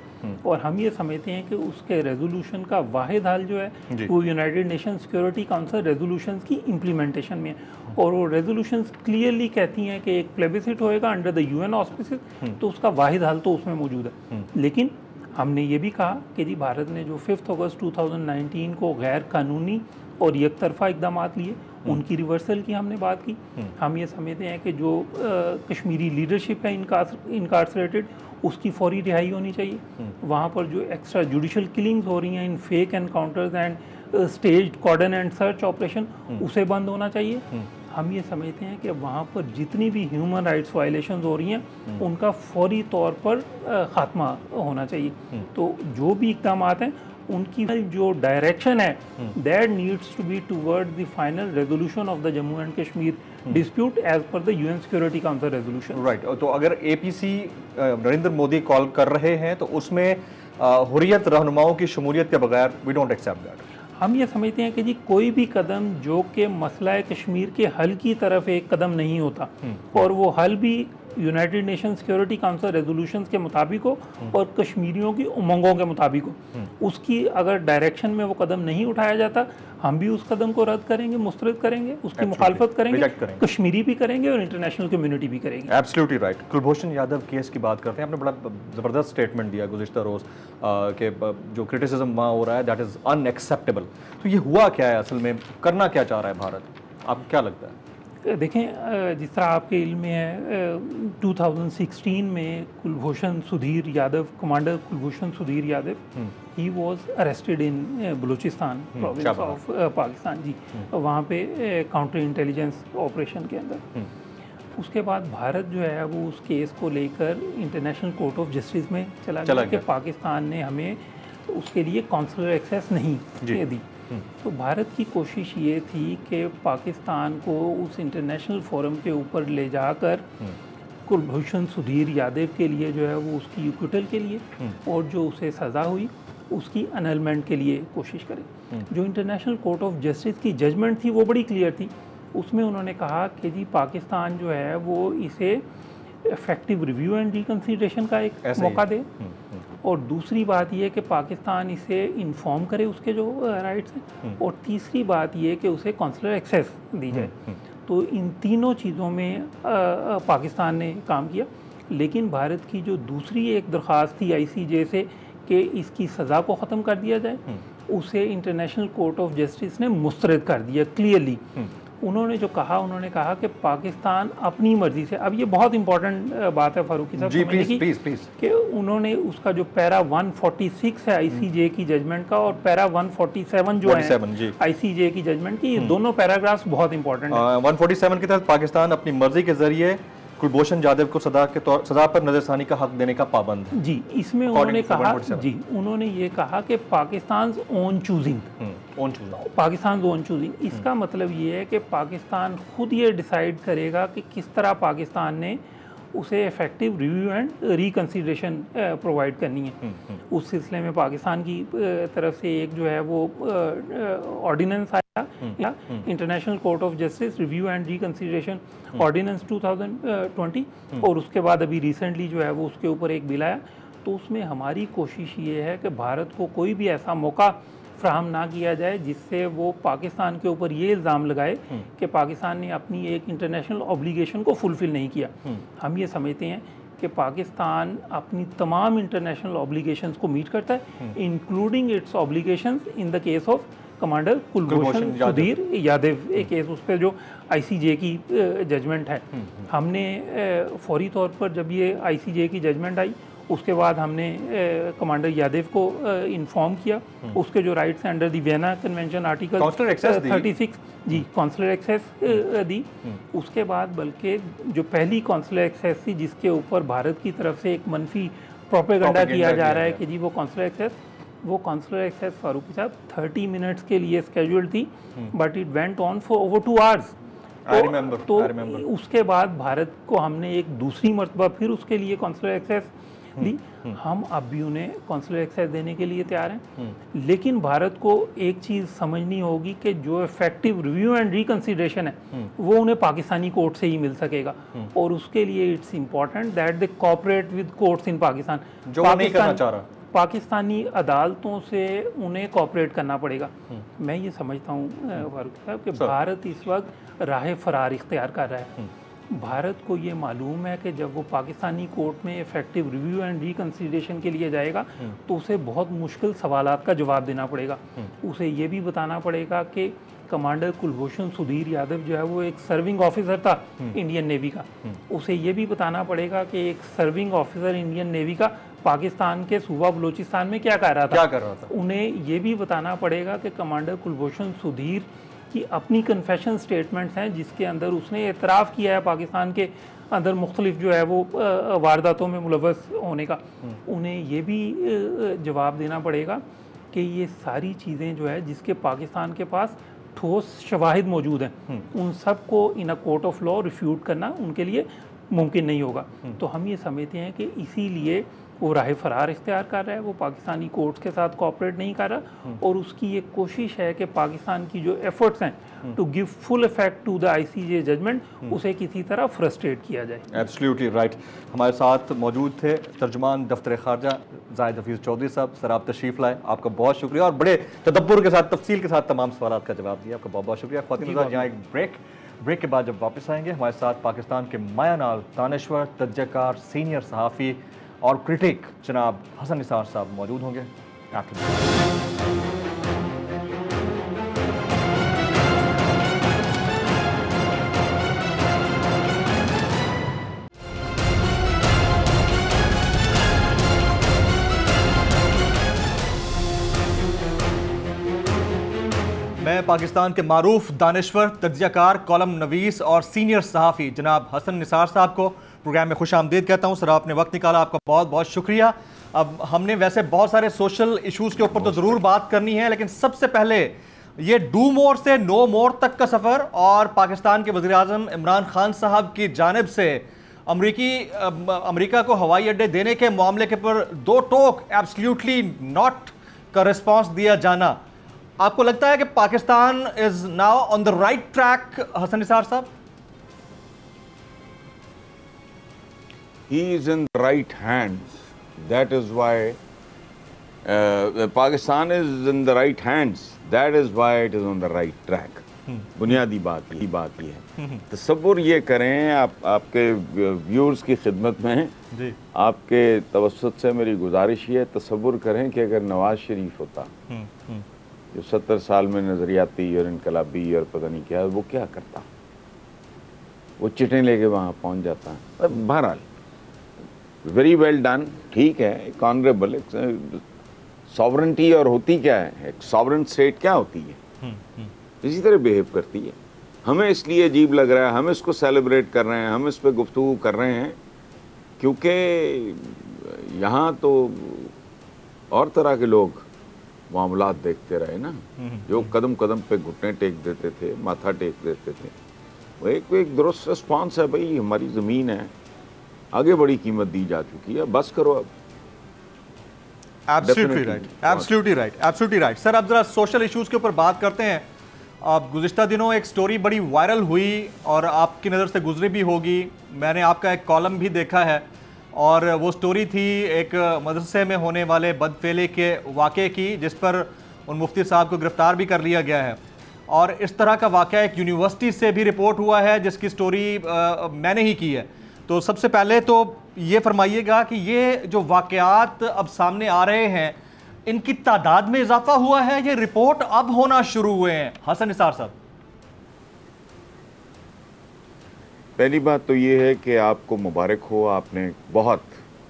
और हम ये समझते हैं कि उसके रेजोल्यूशन का वाहिद हल जो है वो United Nation Security Council resolutions की इम्प्लीमेंटेशन में है, और वो रेजोल्यूशंस क्लियरली कहती हैं कि एक प्लेबिसिट होएगा अंडर द UN ऑस्पिसेस, तो उसका वाहिद हल तो उसमें मौजूद है। लेकिन हमने ये भी कहा कि जी भारत ने जो 5 अगस्त 2019 को गैर कानूनी और एक तरफा इकदाम लिए उनकी रिवर्सल की हमने बात की। हम ये समझते हैं कि जो कश्मीरी लीडरशिप है इनकार्सरेटेड, उसकी फौरी रिहाई होनी चाहिए। वहाँ पर जो एक्स्ट्रा जुडिशल किलिंग्स हो रही हैं in fake encounters and staged cordon and search operation, उसे बंद होना चाहिए। हम ये समझते हैं कि वहाँ पर जितनी भी ह्यूमन राइट्स वायलेशंस हो रही हैं उनका फौरी तौर पर ख़ात्मा होना चाहिए। तो जो भी इक़दाम हैं उनकी जो डायरेक्शन है that needs to be toward the final resolution of the Jammu and Kashmir dispute as per the UN security council resolution. Right, तो अगर APC नरेंद्र मोदी कॉल कर रहे हैं तो उसमें हुर्रियत रहनुमाओं की शमूलियत के बगैर वी डोंट एक्सेप्ट दैट। हम ये समझते हैं कि जी कोई भी कदम जो कि मसला कश्मीर के हल की तरफ एक कदम नहीं होता, और वो हल भी United Nation Security Council resolutions के मुताबिक हो और कश्मीरियों की उमंगों के मुताबिक हो, उसकी अगर डायरेक्शन में वो कदम नहीं उठाया जाता, हम भी उस कदम को रद्द करेंगे, मुस्तरद करेंगे, उसकी मुखालफत करेंगे, कश्मीरी भी करेंगे और इंटरनेशनल कम्युनिटी भी करेंगे। Absolutely right. Kulbhushan Yadav case की बात करते हैं, आपने बड़ा ज़बरदस्त स्टेटमेंट दिया गुज़िश्ता रोज़ कि जो क्रिटिसिज्म वहाँ हो रहा है दैट इज़ अनएक्सेप्टेबल। तो ये हुआ क्या है असल में, करना क्या चाह रहा है भारत, आपको क्या लगता है? देखें, जिस तरह आपके इल्म में है 2016 में Kulbhushan Sudhir Yadav, commander Kulbhushan Sudhir Yadav, he was arrested in Balochistan province of Pakistan ji, वहाँ पे काउंटर इंटेलिजेंस ऑपरेशन के अंदर। उसके बाद भारत जो है वो उस केस को लेकर इंटरनेशनल कोर्ट ऑफ जस्टिस में चला गया कि पाकिस्तान ने हमें उसके लिए कॉन्सुलर एक्सेस नहीं दी। तो भारत की कोशिश ये थी कि पाकिस्तान को उस इंटरनेशनल फोरम के ऊपर ले जाकर कुलभूषण सुधीर यादव के लिए जो है वो उसकी एक्विटल के लिए और जो उसे सज़ा हुई उसकी अनलमेंट के लिए कोशिश करें। जो इंटरनेशनल कोर्ट ऑफ जस्टिस की जजमेंट थी वो बड़ी क्लियर थी, उसमें उन्होंने कहा कि जी पाकिस्तान जो है वो इसे इफेक्टिव रिव्यू एंड रिकन्सिडरेशन का एक मौका दे, और दूसरी बात यह कि पाकिस्तान इसे इन्फॉर्म करे उसके जो राइट्स हैं, और तीसरी बात यह कि उसे कॉन्सुलर एक्सेस दी जाए। तो इन तीनों चीज़ों में पाकिस्तान ने काम किया, लेकिन भारत की जो दूसरी एक दरख्वास्त थी ICJ से कि इसकी सज़ा को ख़त्म कर दिया जाए, उसे इंटरनेशनल कोर्ट ऑफ जस्टिस ने मुस्तरद कर दिया क्लियरली। उन्होंने कहा कि पाकिस्तान अपनी मर्जी से, अब ये बहुत इंपॉर्टेंट बात है फारूकी साहब जी, प्लीज कि उन्होंने उसका जो पैरा 146 है आईसीजे की जजमेंट का और पैरा 147 जो है आईसीजे की जजमेंट की, ये दोनों पैराग्राफ्स बहुत इंपॉर्टेंट है। 147 के तहत पाकिस्तान अपनी मर्जी के जरिए कुलभूषण जाधव को सजा पर नजरसानी का हक देने का पाबंद है। जी, इसमें उन्होंने ये कहा कि Pakistan own choosing, Pakistan own choosing, इसका मतलब ये है कि पाकिस्तान खुद ये डिसाइड करेगा कि किस तरह पाकिस्तान ने उसे effective review and reconsideration provide करनी है। उस सिलसिले में पाकिस्तान की तरफ से एक जो है वो ऑर्डिनेंस आया, international court of justice review and reconsideration ordinance 2020, और उसके बाद अभी रिसेंटली जो है वो उसके ऊपर एक बिल आया। तो उसमें हमारी कोशिश ये है कि भारत को कोई भी ऐसा मौका फ्राहम ना किया जाए जिससे वो पाकिस्तान के ऊपर ये इल्ज़ाम लगाए कि पाकिस्तान ने अपनी एक इंटरनेशनल ऑब्लिगेशन को फुलफ़िल नहीं किया। हम ये समझते हैं कि पाकिस्तान अपनी तमाम इंटरनेशनल ऑब्लिगेशंस को मीट करता है, including it's obligations in the case of commander Kulbhushan Sudhir Yadav, एक केस उस पर जो आईसीजे की जजमेंट है। हमने फौरी तौर पर जब ये आईसीजे की जजमेंट आई उसके बाद हमने कमांडर यादव को इन्फॉर्म किया, उसके जो rights under the Vienna convention article 36 जी कॉन्सुलर एक्सेस दी। उसके बाद बल्कि जो पहली कॉन्सुलर एक्सेस थी जिसके ऊपर भारत की तरफ से एक मनफी प्रोपेगेंडा किया जा रहा है कि जी वो कॉन्सुलर एक्सेस फारूकी साहब 30 मिनट्स के लिए स्केड्यूल्ड थी, but it went on for over 2 hours. तो उसके बाद भारत को हमने एक दूसरी मर्तबा फिर उसके लिए कॉन्सुलर एक्सेस दी। हम अब भी उन्हें कॉन्सुलर एक्सेस देने के लिए तैयार हैं, लेकिन भारत को एक चीज़ समझनी होगी कि जो इफेक्टिव रिव्यू एंड रिकंसिडरेशन है वो उन्हें पाकिस्तानी कोर्ट से ही मिल सकेगा, और उसके लिए it's important that they cooperate with courts in Pakistan. जो नहीं करना चाह रहा पाकिस्तानी अदालतों से उन्हें कोऑपरेट करना पड़ेगा। मैं ये समझता हूँ फारूक साहब कि भारत इस वक्त राह फरार इख्तियार कर रहा है। भारत को ये मालूम है कि जब वो पाकिस्तानी कोर्ट में इफेक्टिव रिव्यू एंड रिकंसिडरेशन के लिए जाएगा तो उसे बहुत मुश्किल सवालात का जवाब देना पड़ेगा। उसे ये भी बताना पड़ेगा कि कमांडर कुलभूषण सुधीर यादव जो है वो एक सर्विंग ऑफिसर था इंडियन नेवी का। उसे ये भी बताना पड़ेगा कि एक सर्विंग ऑफिसर इंडियन नेवी का पाकिस्तान के सूबा बलूचिस्तान में क्या कर रहा था। उन्हें ये भी बताना पड़ेगा कि कमांडर कुलभूषण सुधीर की अपनी कन्फेशन स्टेटमेंट्स हैं जिसके अंदर उसने एतराफ़ किया है पाकिस्तान के अंदर मुख्तलिफ जो है वो वारदातों में मुलव्वस होने का। उन्हें ये भी जवाब देना पड़ेगा कि ये सारी चीज़ें जो है जिसके पाकिस्तान के पास ठोस शवाहिद मौजूद हैं उन सब को in a court of law refute करना उनके लिए मुमकिन नहीं होगा। तो हम ये समझते हैं कि इसीलिए वो राह फरार इख्तियार कर रहा है, वो पाकिस्तानी कोर्ट्स के साथ कोऑपरेट नहीं कर रहा, और उसकी ये कोशिश है कि पाकिस्तान की जो एफर्ट्स हैं to give full effect to the ICJ judgement उसे किसी तरह फ्रस्ट्रेट किया जाए। Absolutely right. हमारे साथ मौजूद थे तर्जुमान दफ्तर खारजा जाहिद हफीज़ चौधरी साहब। सर आप तशरीफ़ लाए, आपका बहुत शुक्रिया, और बड़े तदब्बुर के साथ तफसील के साथ तमाम सवालात का जवाब दिया, आपका बहुत बहुत शुक्रिया। ख्वातीन यहाँ एक ब्रेक के बाद जब वापस आएंगे हमारे साथ पाकिस्तान के मायानाल दानिश्वर, तज्ज़ियाकार, सीनियर सहाफ़ी और क्रिटिक जनाब हसन निसार साहब मौजूद होंगे। मैं पाकिस्तान के मारूफ दानिश्वर, तज्ज़ियाकार, कॉलम नवीस और सीनियर सहाफ़ी जनाब हसन निसार साहब को प्रोग्राम में खुश आमदीद कहता हूँ। सर आपने वक्त निकाला, आपका बहुत बहुत शुक्रिया। अब हमने वैसे बहुत सारे सोशल इश्यूज़ के ऊपर तो ज़रूर बात करनी है, लेकिन सबसे पहले ये डू मोर से नो मोर तक का सफ़र और पाकिस्तान के वज़ीर आज़म इमरान खान साहब की जानिब से अमेरिका को हवाई अड्डे देने के मामले के पर दो टोक एब्सोल्युटली नॉट का रिस्पॉन्स दिया जाना, आपको लगता है कि Pakistan is now on the right track Hasan Nisar साहब? He is in the right hands. That is why Pakistan is in the right hands. That is why it is on the right track. बुनियादी बात ये है। तसव्वुर ये करें, आपके व्यूअर्स की खिदमत में जी। आपके तवस्सुत से मेरी गुजारिश ये तसव्वुर करें कि अगर नवाज शरीफ होता जो 70 साल में नज़रियाती और इनकलाबी और पता नहीं क्या, वो क्या करता, वो चिटें लेके वहाँ पहुँच जाता है। बहरहाल वेरी वेल डन, ठीक है, एक ऑनरेबल, सॉवरेंटी। और होती क्या है, एक सॉवरेन स्टेट क्या होती है, इसी तरह बिहेव करती है। हमें इसलिए अजीब लग रहा है, हम इसको सेलिब्रेट कर रहे हैं, हम इस पर गुफ्तगू कर रहे हैं, क्योंकि यहाँ तो और तरह के लोग मामलात देखते रहे ना, जो कदम कदम पे घुटने टेक देते थे, माथा टेक देते थे। वो एक दुरुस्त रिस्पॉन्स है, भाई हमारी ज़मीन है, आगे बड़ी कीमत दी जा चुकी है, बस करो अब। Absolutely right, absolutely right, absolutely right. Sir अब जरा सोशल इश्यूज़ के ऊपर बात करते हैं। अब गुज़िश्ता दिनों एक स्टोरी बड़ी वायरल हुई और आपकी नज़र से गुजरी भी होगी, मैंने आपका एक कॉलम भी देखा है, और वो स्टोरी थी एक मदरसे में होने वाले बदफेले के वाक़े की, जिस पर उन मुफ्ती साहब को गिरफ़्तार भी कर लिया गया है। और इस तरह का वाक़या एक यूनिवर्सिटी से भी रिपोर्ट हुआ है, जिसकी स्टोरी मैंने ही की है। तो सबसे पहले तो ये फरमाइएगा कि ये जो वाक़यात अब सामने आ रहे हैं, इनकी तादाद में इजाफा हुआ है, ये रिपोर्ट अब होना शुरू हुए हैं? हसन निसार साहब, पहली बात तो ये है कि आपको मुबारक हो, आपने बहुत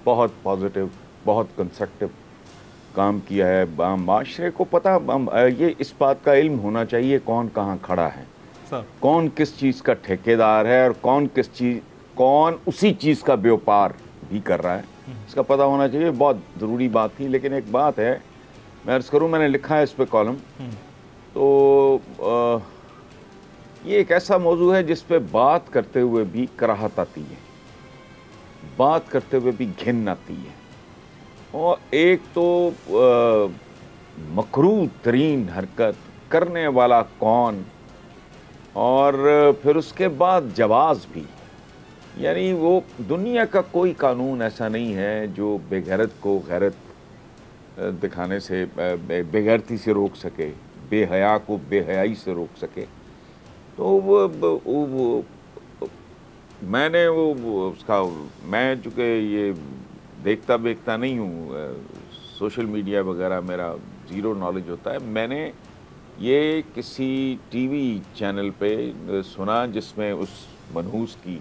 बहुत पॉजिटिव, बहुत कंस्ट्रक्टिव काम किया है। माशरे को पता, ये इस बात का इल्म होना चाहिए कौन कहाँ खड़ा है, सर कौन किस चीज़ का ठेकेदार है, और कौन उसी चीज़ का व्यापार भी कर रहा है, इसका पता होना चाहिए। बहुत ज़रूरी बात थी। लेकिन एक बात है, मैं अर्ज़ करूँ, मैंने लिखा है इस पे कॉलम, तो ये एक ऐसा मौजू है जिस पे बात करते हुए भी कराहत आती है, बात करते हुए भी घिन आती है। और एक तो मकरूह तरीन हरकत करने वाला कौन, और फिर उसके बाद जवाज़ भी। यानी वो दुनिया का कोई कानून ऐसा नहीं है जो बेगैरत को गैरत दिखाने से, बेगैरती से रोक सके, बेहया को बेहयाई से रोक सके। तो मैंने उसका, मैं चूँकि ये देखता नहीं हूँ, सोशल मीडिया वगैरह मेरा ज़ीरो नॉलेज होता है। मैंने ये किसी टीवी चैनल पे सुना जिसमें उस मनहूस की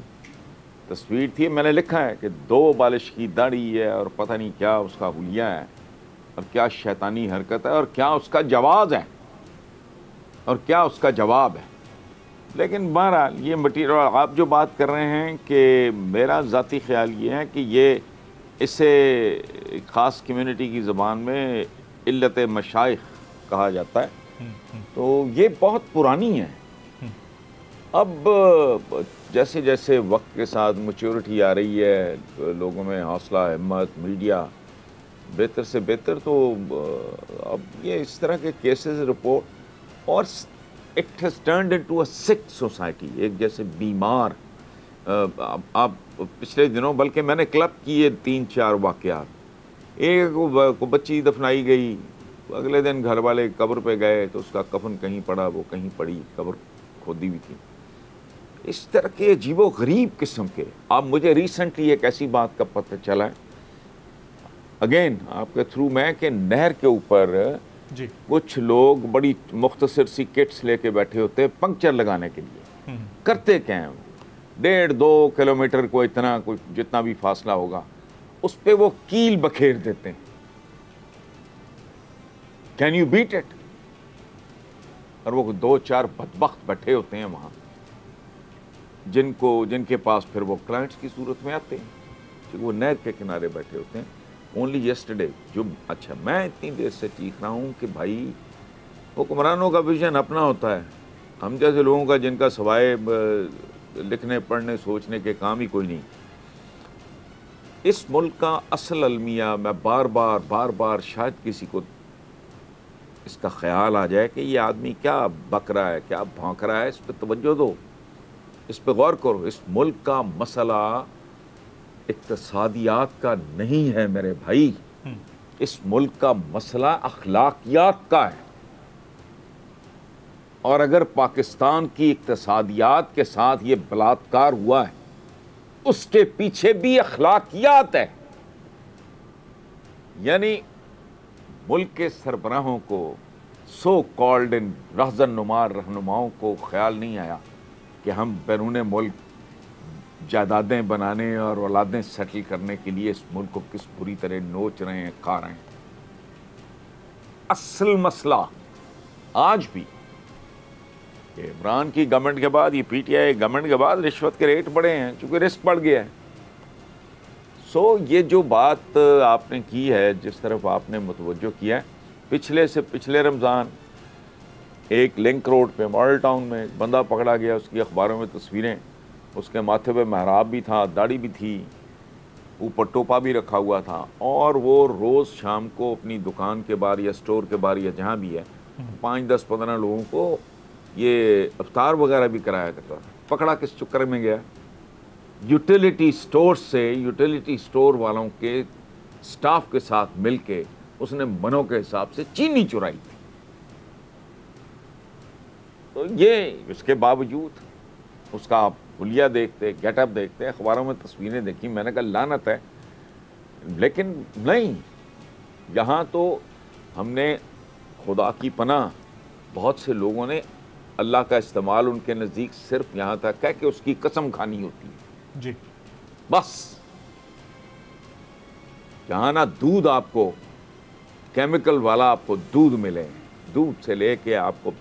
तस्वीर थी। मैंने लिखा है कि 2 बालिश की दाढ़ी है और पता नहीं क्या उसका हुलिया है, और क्या शैतानी हरकत है, और क्या उसका जवाब है, और क्या उसका जवाब है। लेकिन बहरहाल ये मटीरियल आप जो बात कर रहे हैं, कि मेरा ज़ाती ख्याल ये है कि ये इसे ख़ास कम्युनिटी की ज़बान में इल्लत मशाइख कहा जाता है। तो ये बहुत पुरानी है। अब जैसे जैसे वक्त के साथ मैच्योरिटी आ रही है, लोगों में हौसला, हिम्मत, मीडिया बेहतर से बेहतर, तो अब ये इस तरह के केसेस रिपोर्ट, और it has turned into a sick society, एक जैसे बीमार। आप पिछले दिनों, बल्कि मैंने क्लब किए 3-4 वाक़यात। एक को बच्ची दफनाई गई, अगले दिन घर वाले कब्र पे गए तो उसका कफन कहीं पड़ा, वो कहीं पड़ी, कब्र खोदी हुई थी। इस तरह के अजीबो गरीब किस्म के। अब मुझे रिसेंटली एक ऐसी बात का पता चला है, अगेन आपके थ्रू में, कि नहर के ऊपर जी कुछ लोग बड़ी मुख्तसर सी किट्स लेके बैठे होते हैं पंक्चर लगाने के लिए। करते क्या हैं, 1.5-2 किलोमीटर को इतना, कोई जितना भी फासला होगा, उस पे वो कील बखेर देते हैं। Can you beat it? और वो 2-4 बदबख्त बैठे होते हैं वहाँ, जिनके पास फिर वो क्लाइंट्स की सूरत में आते हैं, तो वो नहर के किनारे बैठे होते हैं। ओनली यस्टरडे जो, अच्छा मैं इतनी देर से चीख रहा हूँ कि भाई हुक्मरानों का विजन अपना होता है, हम जैसे लोगों का जिनका सवाए लिखने पढ़ने सोचने के काम ही कोई नहीं। इस मुल्क का असल अलमिया, मैं बार बार शायद किसी को इसका ख्याल आ जाए कि ये आदमी क्या बक रहा है, क्या भौंक रहा है, इस पर तवज्जो दो, इस पर गौर करो। इस मुल्क का मसला इक्तसादियात का नहीं है मेरे भाई, इस मुल्क का मसला अखलाकियात का है। और अगर पाकिस्तान की इक्तसादियात के साथ ये बलात्कार हुआ है, उसके पीछे भी अखलाकियात है। यानी मुल्क के सरबराहों को, सो कॉल्ड इन रहजन नुमार रहनुमाओं को ख्याल नहीं आया कि हम बैरून मुल्क जायदादें बनाने और औलादें सेटल करने के लिए इस मुल्क को किस बुरी तरह नोच रहे हैं, खा रहे हैं। असल मसला आज भी इमरान की गवर्नमेंट के बाद, ये पीटीआई गवर्नमेंट के बाद रिश्वत के रेट बढ़े हैं क्योंकि रिस्क बढ़ गया है। सो ये जो बात आपने की है, जिस तरफ आपने मुतवज्जो किया है, पिछले से पिछले रमज़ान एक लिंक रोड पे मॉडल टाउन में एक बंदा पकड़ा गया, उसकी अखबारों में तस्वीरें, उसके माथे पे महराब भी था, दाढ़ी भी थी, ऊपर टोपा भी रखा हुआ था, और वो रोज़ शाम को अपनी दुकान के बाहर या स्टोर के बाहर या जहाँ भी है 5, 10, 15 लोगों को ये अफ्तार वगैरह भी कराया करता था। पकड़ा किस चक्कर में गया? यूटिलिटी स्टोर से, यूटिलिटी स्टोर वालों के स्टाफ के साथ मिलके उसने मनों के हिसाब से चीनी चुराई थी। तो ये इसके बावजूद उसका आप हुलिया देखते, गेटअप देखते, अखबारों में तस्वीरें देखी, मैंने कहा लानत है। लेकिन नहीं, यहाँ तो हमने खुदा की पनाह, बहुत से लोगों ने अल्लाह का इस्तेमाल उनके नज़दीक सिर्फ यहाँ तक है कि उसकी कसम खानी होती है जी, बस। जहाँ ना दूध आपको केमिकल वाला आपको दूध मिले, दूध से लेके आपको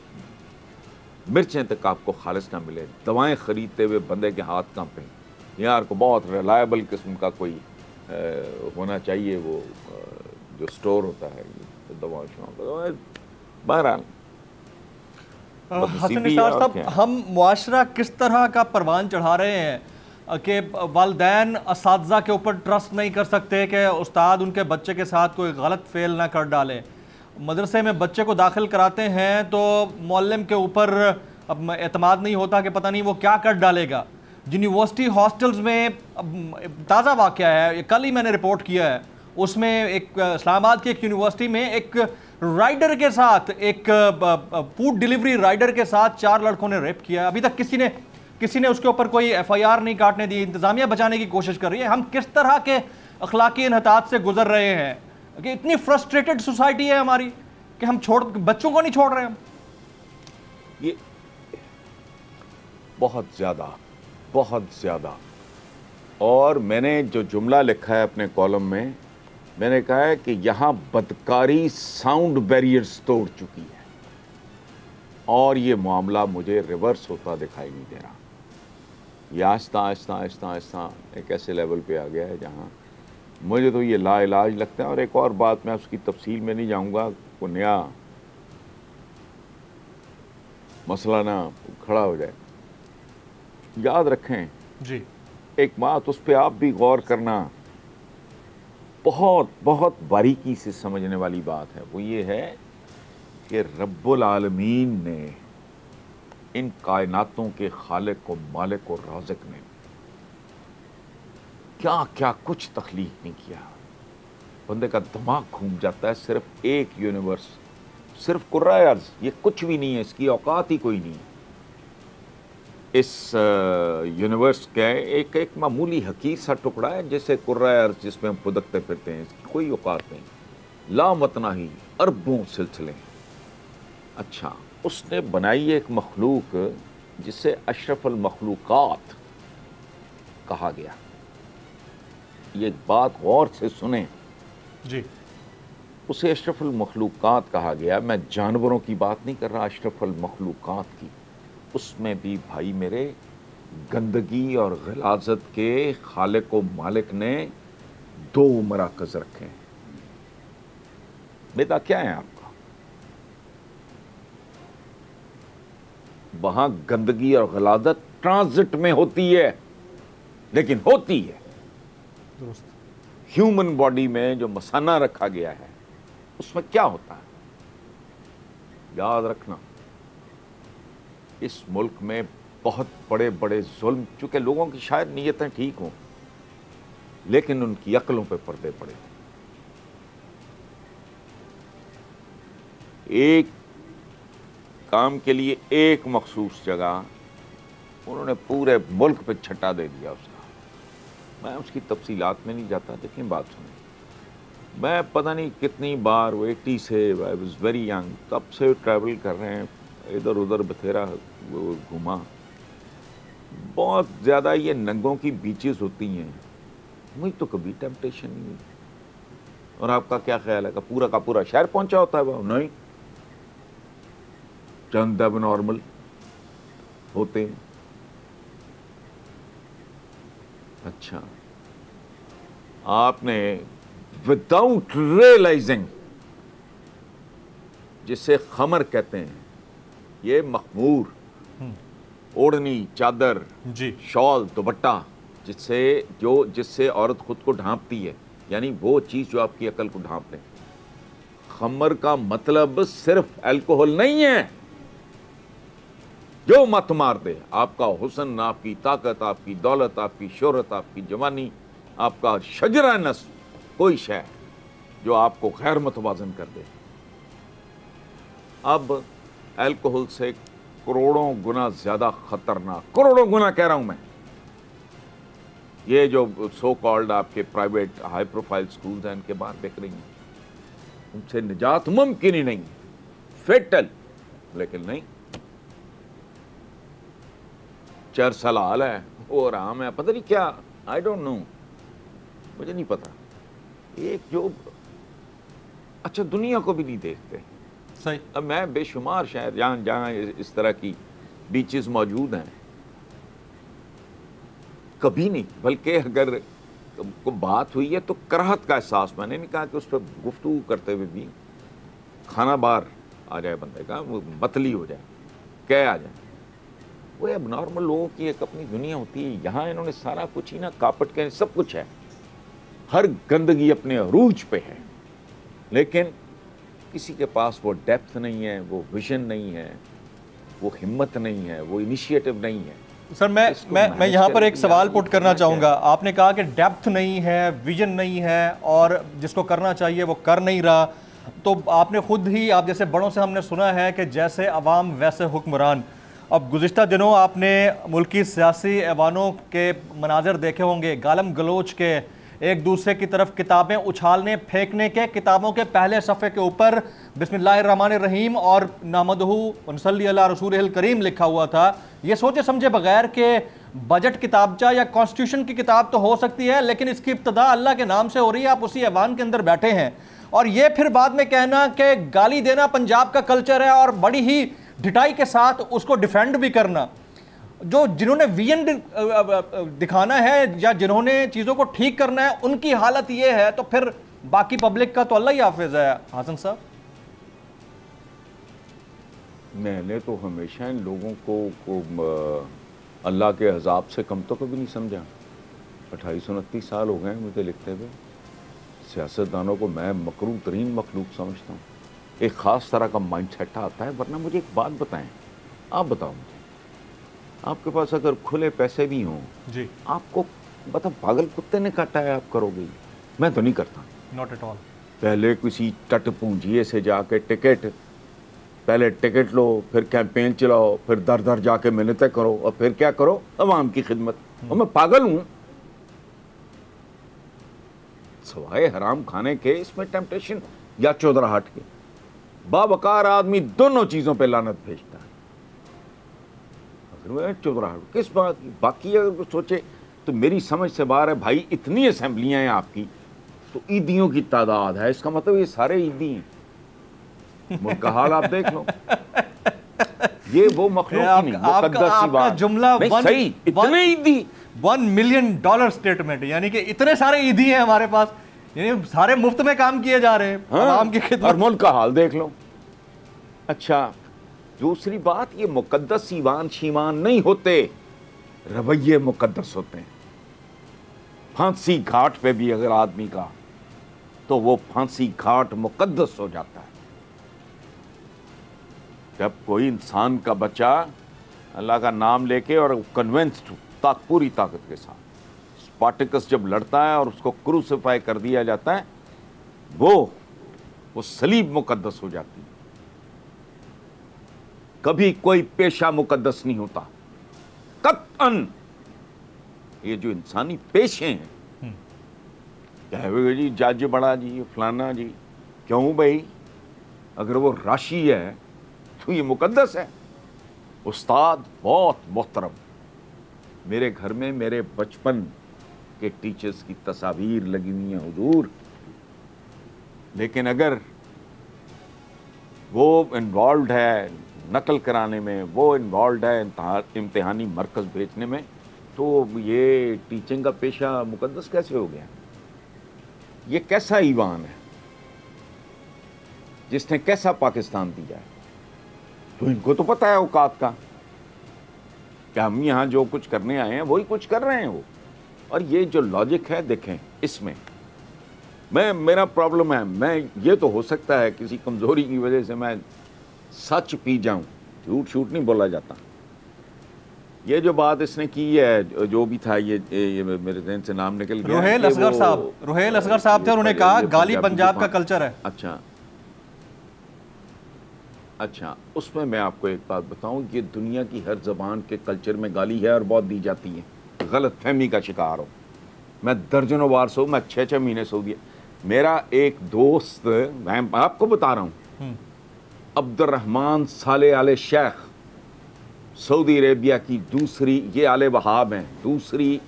मिर्चें तक आपको खालिस ना मिले, दवाएं खरीदते हुए बंदे के हाथ कांपे, यार को बहुत रिलायबल किस्म का कोई होना चाहिए वो जो स्टोर होता है दवा का। बहरहाल हसन निसार साहब, हम मुआशरा किस तरह का परवान चढ़ा रहे हैं कि वालिदैन असातिज़ा के ऊपर ट्रस्ट नहीं कर सकते कि उस्ताद उनके बच्चे के साथ कोई गलत फेल ना कर डाले। मदरसे में बच्चे को दाखिल कराते हैं तो मौलम के ऊपर अब एतमाद नहीं होता कि पता नहीं वो क्या कर डालेगा। यूनिवर्सिटी हॉस्टल्स में ताज़ा वाक़या है, कल ही मैंने रिपोर्ट किया है, उसमें एक इस्लामाबाद की एक यूनिवर्सिटी में एक राइडर के साथ, एक फूड डिलीवरी राइडर के साथ 4 लड़कों ने रेप किया। अभी तक किसी ने उसके ऊपर कोई FIR नहीं काटने दी। इंतज़ामिया बचाने की कोशिश कर रही है। हम किस तरह के अखलाकी इन्हतात से गुजर रहे हैं कि इतनी फ्रस्ट्रेटेड सोसाइटी है हमारी कि हम बच्चों को नहीं छोड़ रहे। हम ये बहुत ज़्यादा। और मैंने जो जुमला लिखा है अपने कॉलम में, मैंने कहा है कि यहाँ बदकारी साउंड बैरियर्स तोड़ चुकी है और ये मामला मुझे रिवर्स होता दिखाई नहीं दे रहा। ये आहिस्ता एक ऐसे लेवल पे आ गया है जहाँ मुझे तो ये लाइलाज लगता है। और एक और बात, मैं उसकी तफसील में नहीं जाऊँगा, को नया मसला ना खड़ा हो जाए। याद रखें जी, एक बात उस पर आप भी गौर करना, बहुत बारीकी से समझने वाली बात है। वो ये है कि रब्बुल आलमीन ने, इन कायनातों के खालिक और मालिक और राज़िक ने क्या क्या कुछ तख्लीक नहीं किया। बंदे का दिमाग घूम जाता है। सिर्फ एक यूनिवर्स, सिर्फ कुर्राए अर्ज़, ये कुछ भी नहीं है, इसकी औकात ही कोई नहीं है। इस यूनिवर्स का एक मामूली हकीर सा टुकड़ा है जैसे कुर्राए अर्ज़, जिसमें हम फुदकते फिरते हैं, इसकी कोई औकात नहीं। लामतना ही अरबों सिलसिले। अच्छा, उसने बनाई एक मखलूक जिसे अशरफुल मखलूकात कहा गया। ये बात गौर से सुने जी, उसे अशरफुल मखलूकात कहा गया। मैं जानवरों की बात नहीं कर रहा, अशरफुल मखलूकात की। उसमें भी भाई मेरे गंदगी और गलाजत के खालिक व मालिक ने 2 मराकज़ रखे हैं। बेटा क्या है आपका? वहां गंदगी और गलाजत ट्रांजिट में होती है, लेकिन होती है। ह्यूमन बॉडी में जो मसाना रखा गया है उसमें क्या होता है? याद रखना, इस मुल्क में बहुत बड़े बड़े जुल्म, चूंकि लोगों की शायद नीयतें ठीक हों, लेकिन उनकी अक्लों पे पर्दे पड़े। एक काम के लिए एक मखसूस जगह उन्होंने पूरे मुल्क पे छट्टा दे दिया उसका। मैं उसकी तफसीलात में नहीं जाता, लेकिन बात सुने। मैं पता नहीं कितनी बार 80 से, आई वाज वेरी यंग, तब से ट्रैवल कर रहे हैं, इधर उधर बथेरा घूमा। बहुत ज़्यादा ये नंगों की बीचेस होती हैं, मुझे तो कभी टेम्पटेशन नहीं हुई। और आपका क्या ख्याल है कि पूरा का पूरा शहर पहुंचा होता है वहाँ? नहीं, चंद अब नॉर्मल होते हैं। अच्छा, आपने विदाउट रियलाइजिंग, जिसे खमर कहते हैं, ये मखमूर, ओढ़नी, चादर, जी, शॉल, दुपट्टा, जिससे औरत खुद को ढांपती है, यानी वो चीज जो आपकी अकल को ढांप ले। खमर का मतलब सिर्फ अल्कोहल नहीं है जो मत मार दे आपका हुस्न, आपकी ताकत, आपकी दौलत, आपकी शोहरत, आपकी जवानी, आपका शजरा नस्ल, कोई शय जो आपको गैर मुतवाजन कर दे। अब अल्कोहल से करोड़ों गुना ज्यादा खतरनाक, करोड़ों गुना कह रहा हूं मैं, ये जो सो कॉल्ड आपके प्राइवेट हाई प्रोफाइल स्कूल्स हैं, इनके बाहर बिक रही हैं, उनसे निजात मुमकिन ही नहीं, फेटल। लेकिन नहीं, चर्च हलाल है, वो आराम है, पता नहीं क्या, आई डोंट नो, मुझे नहीं पता। एक जो अच्छा दुनिया को भी नहीं देखते। सही। अब मैं बेशुमार शायद जहाँ जहाँ इस तरह की बीचेस मौजूद हैं, कभी नहीं, बल्कि अगर को बात हुई है तो कराहत का एहसास, मैंने नहीं कहा कि उस पर गुफ्तगू करते हुए भी खाना बाहर आ जाए बंदे का, वो मतली हो जाए, कह आ जाए। वो अब नॉर्मल लोगों की एक अपनी दुनिया होती है। यहाँ इन्होंने सारा कुछ ही ना कापट के, सब कुछ है, हर गंदगी अपने अरूज पे है, लेकिन किसी के पास वो डेप्थ नहीं है, वो विजन नहीं है, वो हिम्मत नहीं है, वो इनिशिएटिव नहीं है। सर मैं यहाँ पर एक सवाल पुट करना चाहूँगा। आपने कहा कि डेप्थ नहीं है, विजन नहीं है, और जिसको करना चाहिए वो कर नहीं रहा। तो आपने खुद ही, आप जैसे बड़ों से हमने सुना है कि जैसे अवाम वैसे हुक्मरान। अब गुज़िश्ता दिनों आपने मुल्की सियासी ऐवानों के मनाजर देखे होंगे, गालम गलोच के, एक दूसरे की तरफ किताबें उछालने फेंकने के। किताबों के पहले सफ़े के ऊपर बिस्मिल्लाहिर्रहमानिर्रहीम और नामदहू वनसल्ली अला रसूलिहिल करीम लिखा हुआ था। ये सोचे समझे बगैर के बजट किताबचा या कॉन्स्टिट्यूशन की किताब तो हो सकती है, लेकिन इसकी इब्तदा अल्लाह के नाम से हो रही है, आप उसी ऐवान के अंदर बैठे हैं, और ये फिर बाद में कहना कि गाली देना पंजाब का कल्चर है, और बड़ी ही ढिठाई के साथ उसको डिफेंड भी करना। जो जिन्होंने विजन दिखाना है या जिन्होंने चीज़ों को ठीक करना है, उनकी हालत ये है, तो फिर बाकी पब्लिक का तो अल्लाह ही हाफिज है। हासन साहब, मैंने तो हमेशा इन लोगों को अल्लाह के अजाब से कम तो कभी नहीं समझा। 28-29 साल हो गए मुझे लिखते हुए। सियासतदानों को मैं मकरूह तरीन मखलूक समझता हूँ। एक ख़ास तरह का माइंड सेट आता है। वरना मुझे एक बात बताएं, आप बताओ मुझे, आपके पास अगर खुले पैसे भी हों जी, आपको मतलब पागल कुत्ते ने काटा है, आप करोगे? मैं तो नहीं करता, नॉट एट ऑल। पहले किसी टट पूंजिए से जाके पहले टिकट लो, फिर कैंपेन चलाओ, फिर दर दर जाके मिन्नतें करो, और फिर क्या करो, अवाम की खिदमत। और मैं पागल हूं? सवाए हराम खाने के इसमें टेम्पटेशन या चौधराहट के, बावकार आदमी दोनों चीजों पे लानत भेजता है। चौधराहट किस बात की? बाकी अगर सोचे तो मेरी समझ से बाहर है भाई। इतनी असेंबलियां हैं आपकी, तो ईदियों की तादाद है, इसका मतलब ये सारे ईदी हैं। मुल्क का हाल आप देख लो, ये वो मखलूक ही नहीं, आपका जुमला सही, इतने ईदी $1 मिलियन स्टेटमेंट, यानी कि इतने सारे ईदी हैं हमारे पास, यानी सारे मुफ्त में काम किए जा रहे हैं। हाँ, आवाम की खिदमत। और मुल्क का हाल देख लो। अच्छा, दूसरी बात, ये मुकद्दस ईवान शीमान नहीं होते, रवैये मुकद्दस होते हैं। फांसी घाट पे भी अगर आदमी का, तो वो फांसी घाट मुकद्दस हो जाता है। जब कोई इंसान का बच्चा अल्लाह का नाम लेके और कन्विंस्ड पूरी ताकत के साथ स्पार्टकस जब लड़ता है और उसको क्रूसिफाई कर दिया जाता है, वो सलीब मुकद्दस हो जाती है। कभी कोई पेशा मुकद्दस नहीं होता कतअन। ये जो इंसानी पेशे हैं, कहेगा जी जज बड़ा जी फलाना जी। क्यों भाई, अगर वो राशि है तो ये मुकद्दस है। उस्ताद बहुत मोहतरम, मेरे घर में मेरे बचपन के टीचर्स की तस्वीर लगी हुई है हुजूर, लेकिन अगर वो इन्वॉल्व है नकल कराने में, वो इन्वॉल्व है इम्तिहानी मरकज़ भेजने में, तो ये टीचिंग का पेशा मुकद्दस कैसे हो गया? ये कैसा ईमान है जिसने कैसा पाकिस्तान दिया है? तो इनको तो पता है औकात का कि हम यहाँ जो कुछ करने आए हैं वही कुछ कर रहे हैं वो। और ये जो लॉजिक है देखें, इसमें मेरा प्रॉब्लम है, मैं ये तो हो सकता है किसी कमज़ोरी की वजह से मैं सच पी जाऊं, झूठ शूट नहीं बोला जाता। ये जो बात इसने की है, जो भी था, ये मेरे ज़हन से नाम निकल गया। रुहेल असगर साहब, रुहेल असगर साहब थे, उन्होंने कहा गाली पंजाब का कल्चर है। अच्छा, उसमें मैं आपको एक बात बताऊं कि दुनिया की हर ज़बान के कल्चर में गाली है और बहुत दी जाती है। गलत फहमी का शिकार हो, मैं दर्जनों बार सो, मैं 6-6 महीने सो दिया। मेरा एक दोस्त, मैं आपको बता रहा हूँ, अब्दुर्रहमान साले आले शेख, सऊदी अरेबिया की दूसरी, ये आले वहाब हैं, दूसरी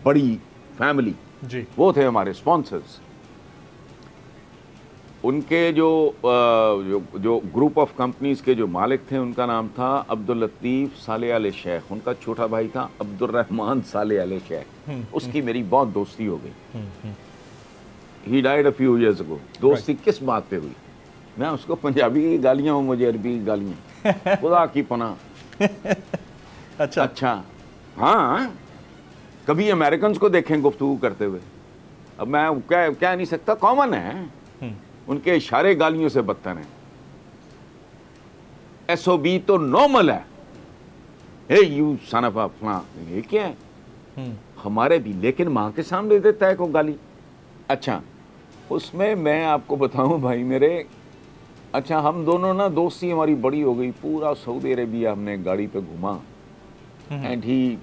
बड़ी फैमिली जी, वो थे हमारे स्पॉन्सर्स। उनके जो ग्रुप ऑफ कंपनीज के जो मालिक थे, उनका नाम था अब्दुल लतीफ़ साले आले शेख, उनका छोटा भाई था अब्दुर्रहमान साले आले शेख। उसकी मेरी बहुत दोस्ती हो गई। He died a few years ago. दोस्ती किस बात पे हुई? मैं उसको पंजाबी की गालियाँ हूँ, मुझे अरबी की गालियाँ, खुदा की पनाह। अच्छा, हाँ, कभी अमेरिकन को देखें गुफ्तगू करते हुए, अब मैं कह नहीं सकता, कॉमन है, उनके इशारे गालियों से बदतर हैं। SOB तो नॉर्मल है, हे यू सन ऑफ अपना, ये क्या है हमारे भी, लेकिन माँ के सामने देता है को गाली। अच्छा, उसमें मैं आपको बताऊं भाई मेरे, अच्छा, हम दोनों ना दोस्ती हमारी बड़ी हो गई, पूरा सऊदी अरेबिया हमने गाड़ी पे घुमा, and he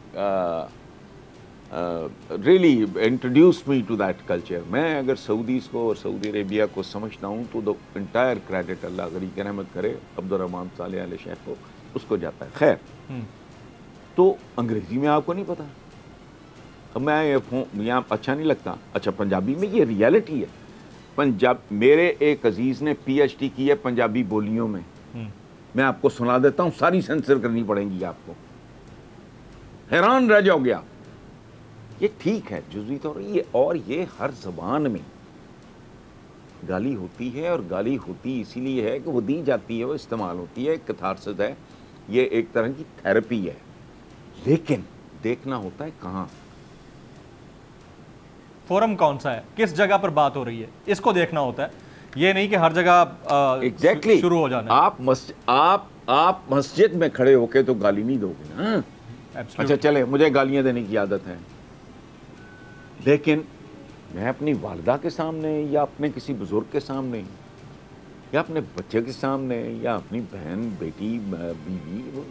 really introduced me to that culture. मैं अगर सऊदीज़ को और सऊदी अरेबिया को समझता हूँ तो द इंटायर क्रेडिट, अल्लाह गनी की रहमत करे, अब्दुर्रहमान साले आले शेख को, उसको जाता है। खैर, तो अंग्रेज़ी में आपको नहीं पता, अब मैं यहाँ अच्छा नहीं लगता। अच्छा, पंजाबी में ये रियलिटी है। पंजाब, मेरे एक अजीज़ ने PhD की है पंजाबी बोलियों में, मैं आपको सुना देता हूँ, सारी सेंसर करनी पड़ेंगी आपको, हैरान रह जाओगे आप। ये ठीक है जुज़वी तौर, और ये हर ज़बान में गाली होती है, और गाली होती इसीलिए है कि वो दी जाती है, वो इस्तेमाल होती है, कैथारसिस है, ये एक तरह की थेरेपी है। लेकिन देखना होता है कहाँ, फोरम कौन सा है, किस जगह पर बात हो रही है, इसको देखना होता है। ये नहीं कि हर जगह एग्जैक्टली शुरू हो जाना। आप मस्जिद में खड़े होके तो गाली नहीं दोगे ना। अच्छा, चले, मुझे गालियां देने की आदत है, लेकिन मैं अपनी वालिदा के सामने, या अपने किसी बुजुर्ग के सामने, या अपने बच्चे के सामने, या अपनी बहन, बेटी, बीवी,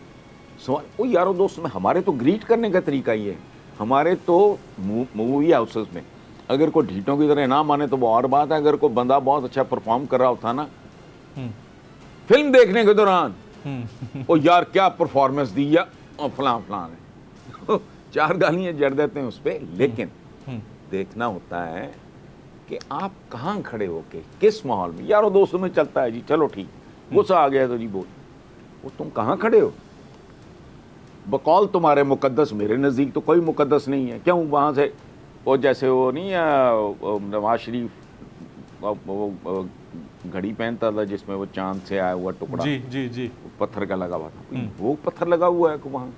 सवाल वो यारों दोस्त में, हमारे तो ग्रीट करने का तरीका ही है। हमारे तो मूवी हाउसेस में अगर कोई ढीठों की तरह ना माने तो वो और बात है, अगर कोई बंदा बहुत अच्छा परफॉर्म कर रहा होता ना फिल्म देखने के दौरान, ओ यार क्या परफॉर्मेंस दी है, और फलां फलां है, 4 गालियां जड़ देते हैं उस पर। लेकिन देखना होता है कि आप कहाँ खड़े होके, किस माहौल में। यारों दोस्तों में चलता है जी, चलो ठीक, गुस्सा आ गया तो जी बोल, वो तुम कहाँ खड़े हो, बकौल तुम्हारे मुकद्दस, मेरे नज़दीक तो कोई मुकद्दस नहीं है। क्यों, वहाँ से वो जैसे वो नहीं है नवाज शरीफ वो घड़ी पहनता था जिसमें वो चांद से आया हुआ टुकड़ा, जी जी जी, पत्थर का लगा हुआ था, वो पत्थर लगा हुआ है वहाँ,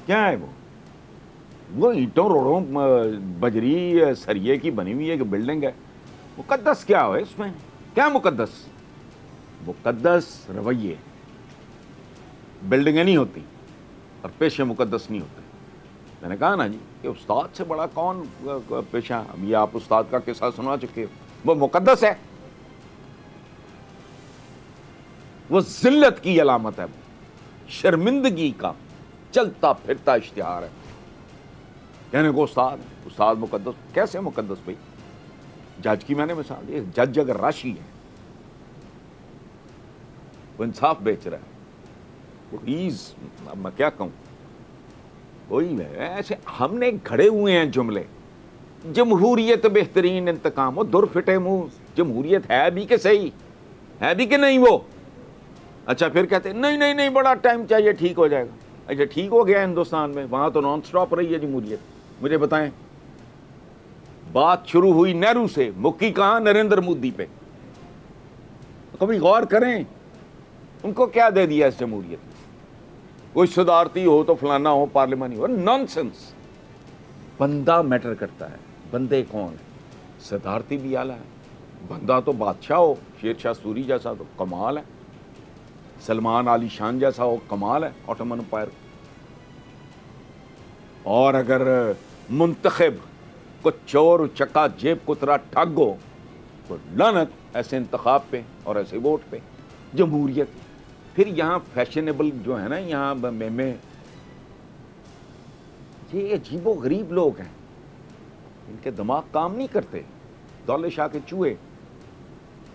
क्या है वो ईंटों रोड़ों बजरी सरिये की बनी हुई एक बिल्डिंग है, मुकद्दस क्या है इसमें, क्या मुकद्दस? मुकद्दस रवैये, बिल्डिंगें नहीं होती और पेशे मुकद्दस नहीं होते। मैंने कहा ना जी कि उस्ताद से बड़ा कौन पेशा, अभी आप उस्ताद का किस्सा सुना चुके हो, वो मुकद्दस है, वो जिल्लत की अलामत है, शर्मिंदगी का चलता फिरता इश्तिहार है। कहने को उस्ताद उस्ताद मुकद्दस, कैसे मुकद्दस भाई? जज की मैंने मिसाल दी, जज अगर राशि है, वो इंसाफ बेच रहा है, वो अब मैं क्या कहूं, वही है ऐसे हमने घड़े हुए हैं जुमले। जमहूरियत बेहतरीन इंतकाम, वो दुर फिटे मुंह, जमहूरियत है भी कि सही है भी कि नहीं वो? अच्छा फिर कहते नहीं नहीं नहीं बड़ा टाइम चाहिए, ठीक हो जाएगा। अच्छा ठीक हो गया हिंदुस्तान में, वहां तो नॉन स्टॉप रही है जमहूरियत। मुझे बताएं, बात शुरू हुई नेहरू से, मुक्की कहां? नरेंद्र मोदी पे। कभी गौर करें उनको क्या दे दिया इस जमहूरियत? कोई सदारती हो तो फलाना हो, पार्लियामानी हो, नॉनसेंस। बंदा मैटर करता है, बंदे कौन है? सदारती भी आला है, बंदा तो बादशाह हो, शेर शाह सूरी जैसा तो कमाल है, सलमान आली शान जैसा हो, कमाल है ऑटोमन एम्पायर। और अगर मुंतखब को चोर चक्का जेब कुतरा ठग हो तो लानत ऐसे इंतखाब पे और ऐसे वोट पे। जमहूरियत फिर यहाँ फैशनेबल जो है ना, यहाँ में ये अजीबो गरीब लोग हैं, इनके दिमाग काम नहीं करते, दौले शाह के चूहे।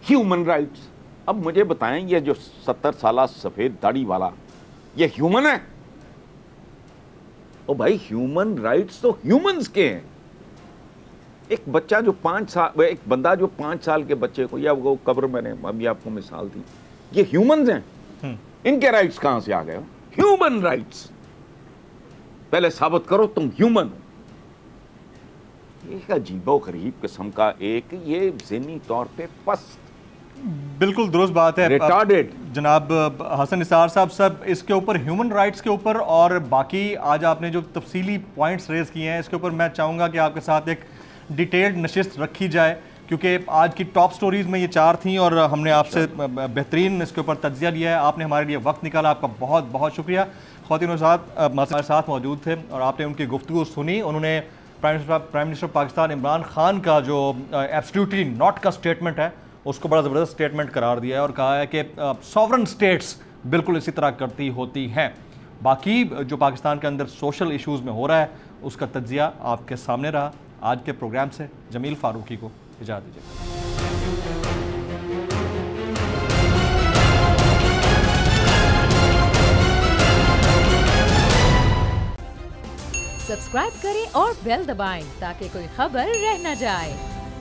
ह्यूमन राइट्स, अब मुझे बताएं ये जो 70 साला सफेद दाढ़ी वाला, ये ह्यूमन है? ओ भाई ह्यूमन राइट्स तो ह्यूमंस के हैं। एक बच्चा जो 5 साल, एक बंदा जो 5 साल के बच्चे को, या वो कब्र, मैंने अभी आपको मिसाल दी, ये ह्यूमंस हैं। इनके राइट्स कहां से आ गए? ह्यूमन राइट्स, पहले साबित करो तुम ह्यूमन हो। एक अजीबो गरीब किस्म का एक ये ज़हनी तौर पे पस्त, बिल्कुल दुरुस्त बात है रिटार्डेड। जनाब हसन निसार साहब, सब इसके ऊपर ह्यूमन राइट्स के ऊपर और बाकी आज आपने जो तफसीली पॉइंट्स रेज किए हैं इसके ऊपर मैं चाहूँगा कि आपके साथ एक डिटेल्ड नशिस्त रखी जाए, क्योंकि आज की टॉप स्टोरीज़ में ये 4 थी और हमने आपसे बेहतरीन इसके ऊपर तज्जिया लिया है। आपने हमारे लिए वक्त निकाला, आपका बहुत बहुत शुक्रिया। ख़वातीन हमारे साथ मौजूद थे और आपने उनकी गुफ्तगू सुनी। उन्होंने प्राइम मिनिस्टर पाकिस्तान इमरान खान का जो एब्सोल्युटली नॉट का स्टेटमेंट है उसको बड़ा ज़बरदस्त स्टेटमेंट करार दिया है और कहा है कि सॉवरन स्टेट्स बिल्कुल इसी तरह करती होती हैं। बाकी जो पाकिस्तान के अंदर सोशल इश्यूज़ में हो रहा है उसका तज्जिया आपके सामने रहा। आज के प्रोग्राम से जमील फारूकी को इजाज़त दीजिए। सब्सक्राइब करें और बेल दबाएं ताकि कोई खबर रह न जाए।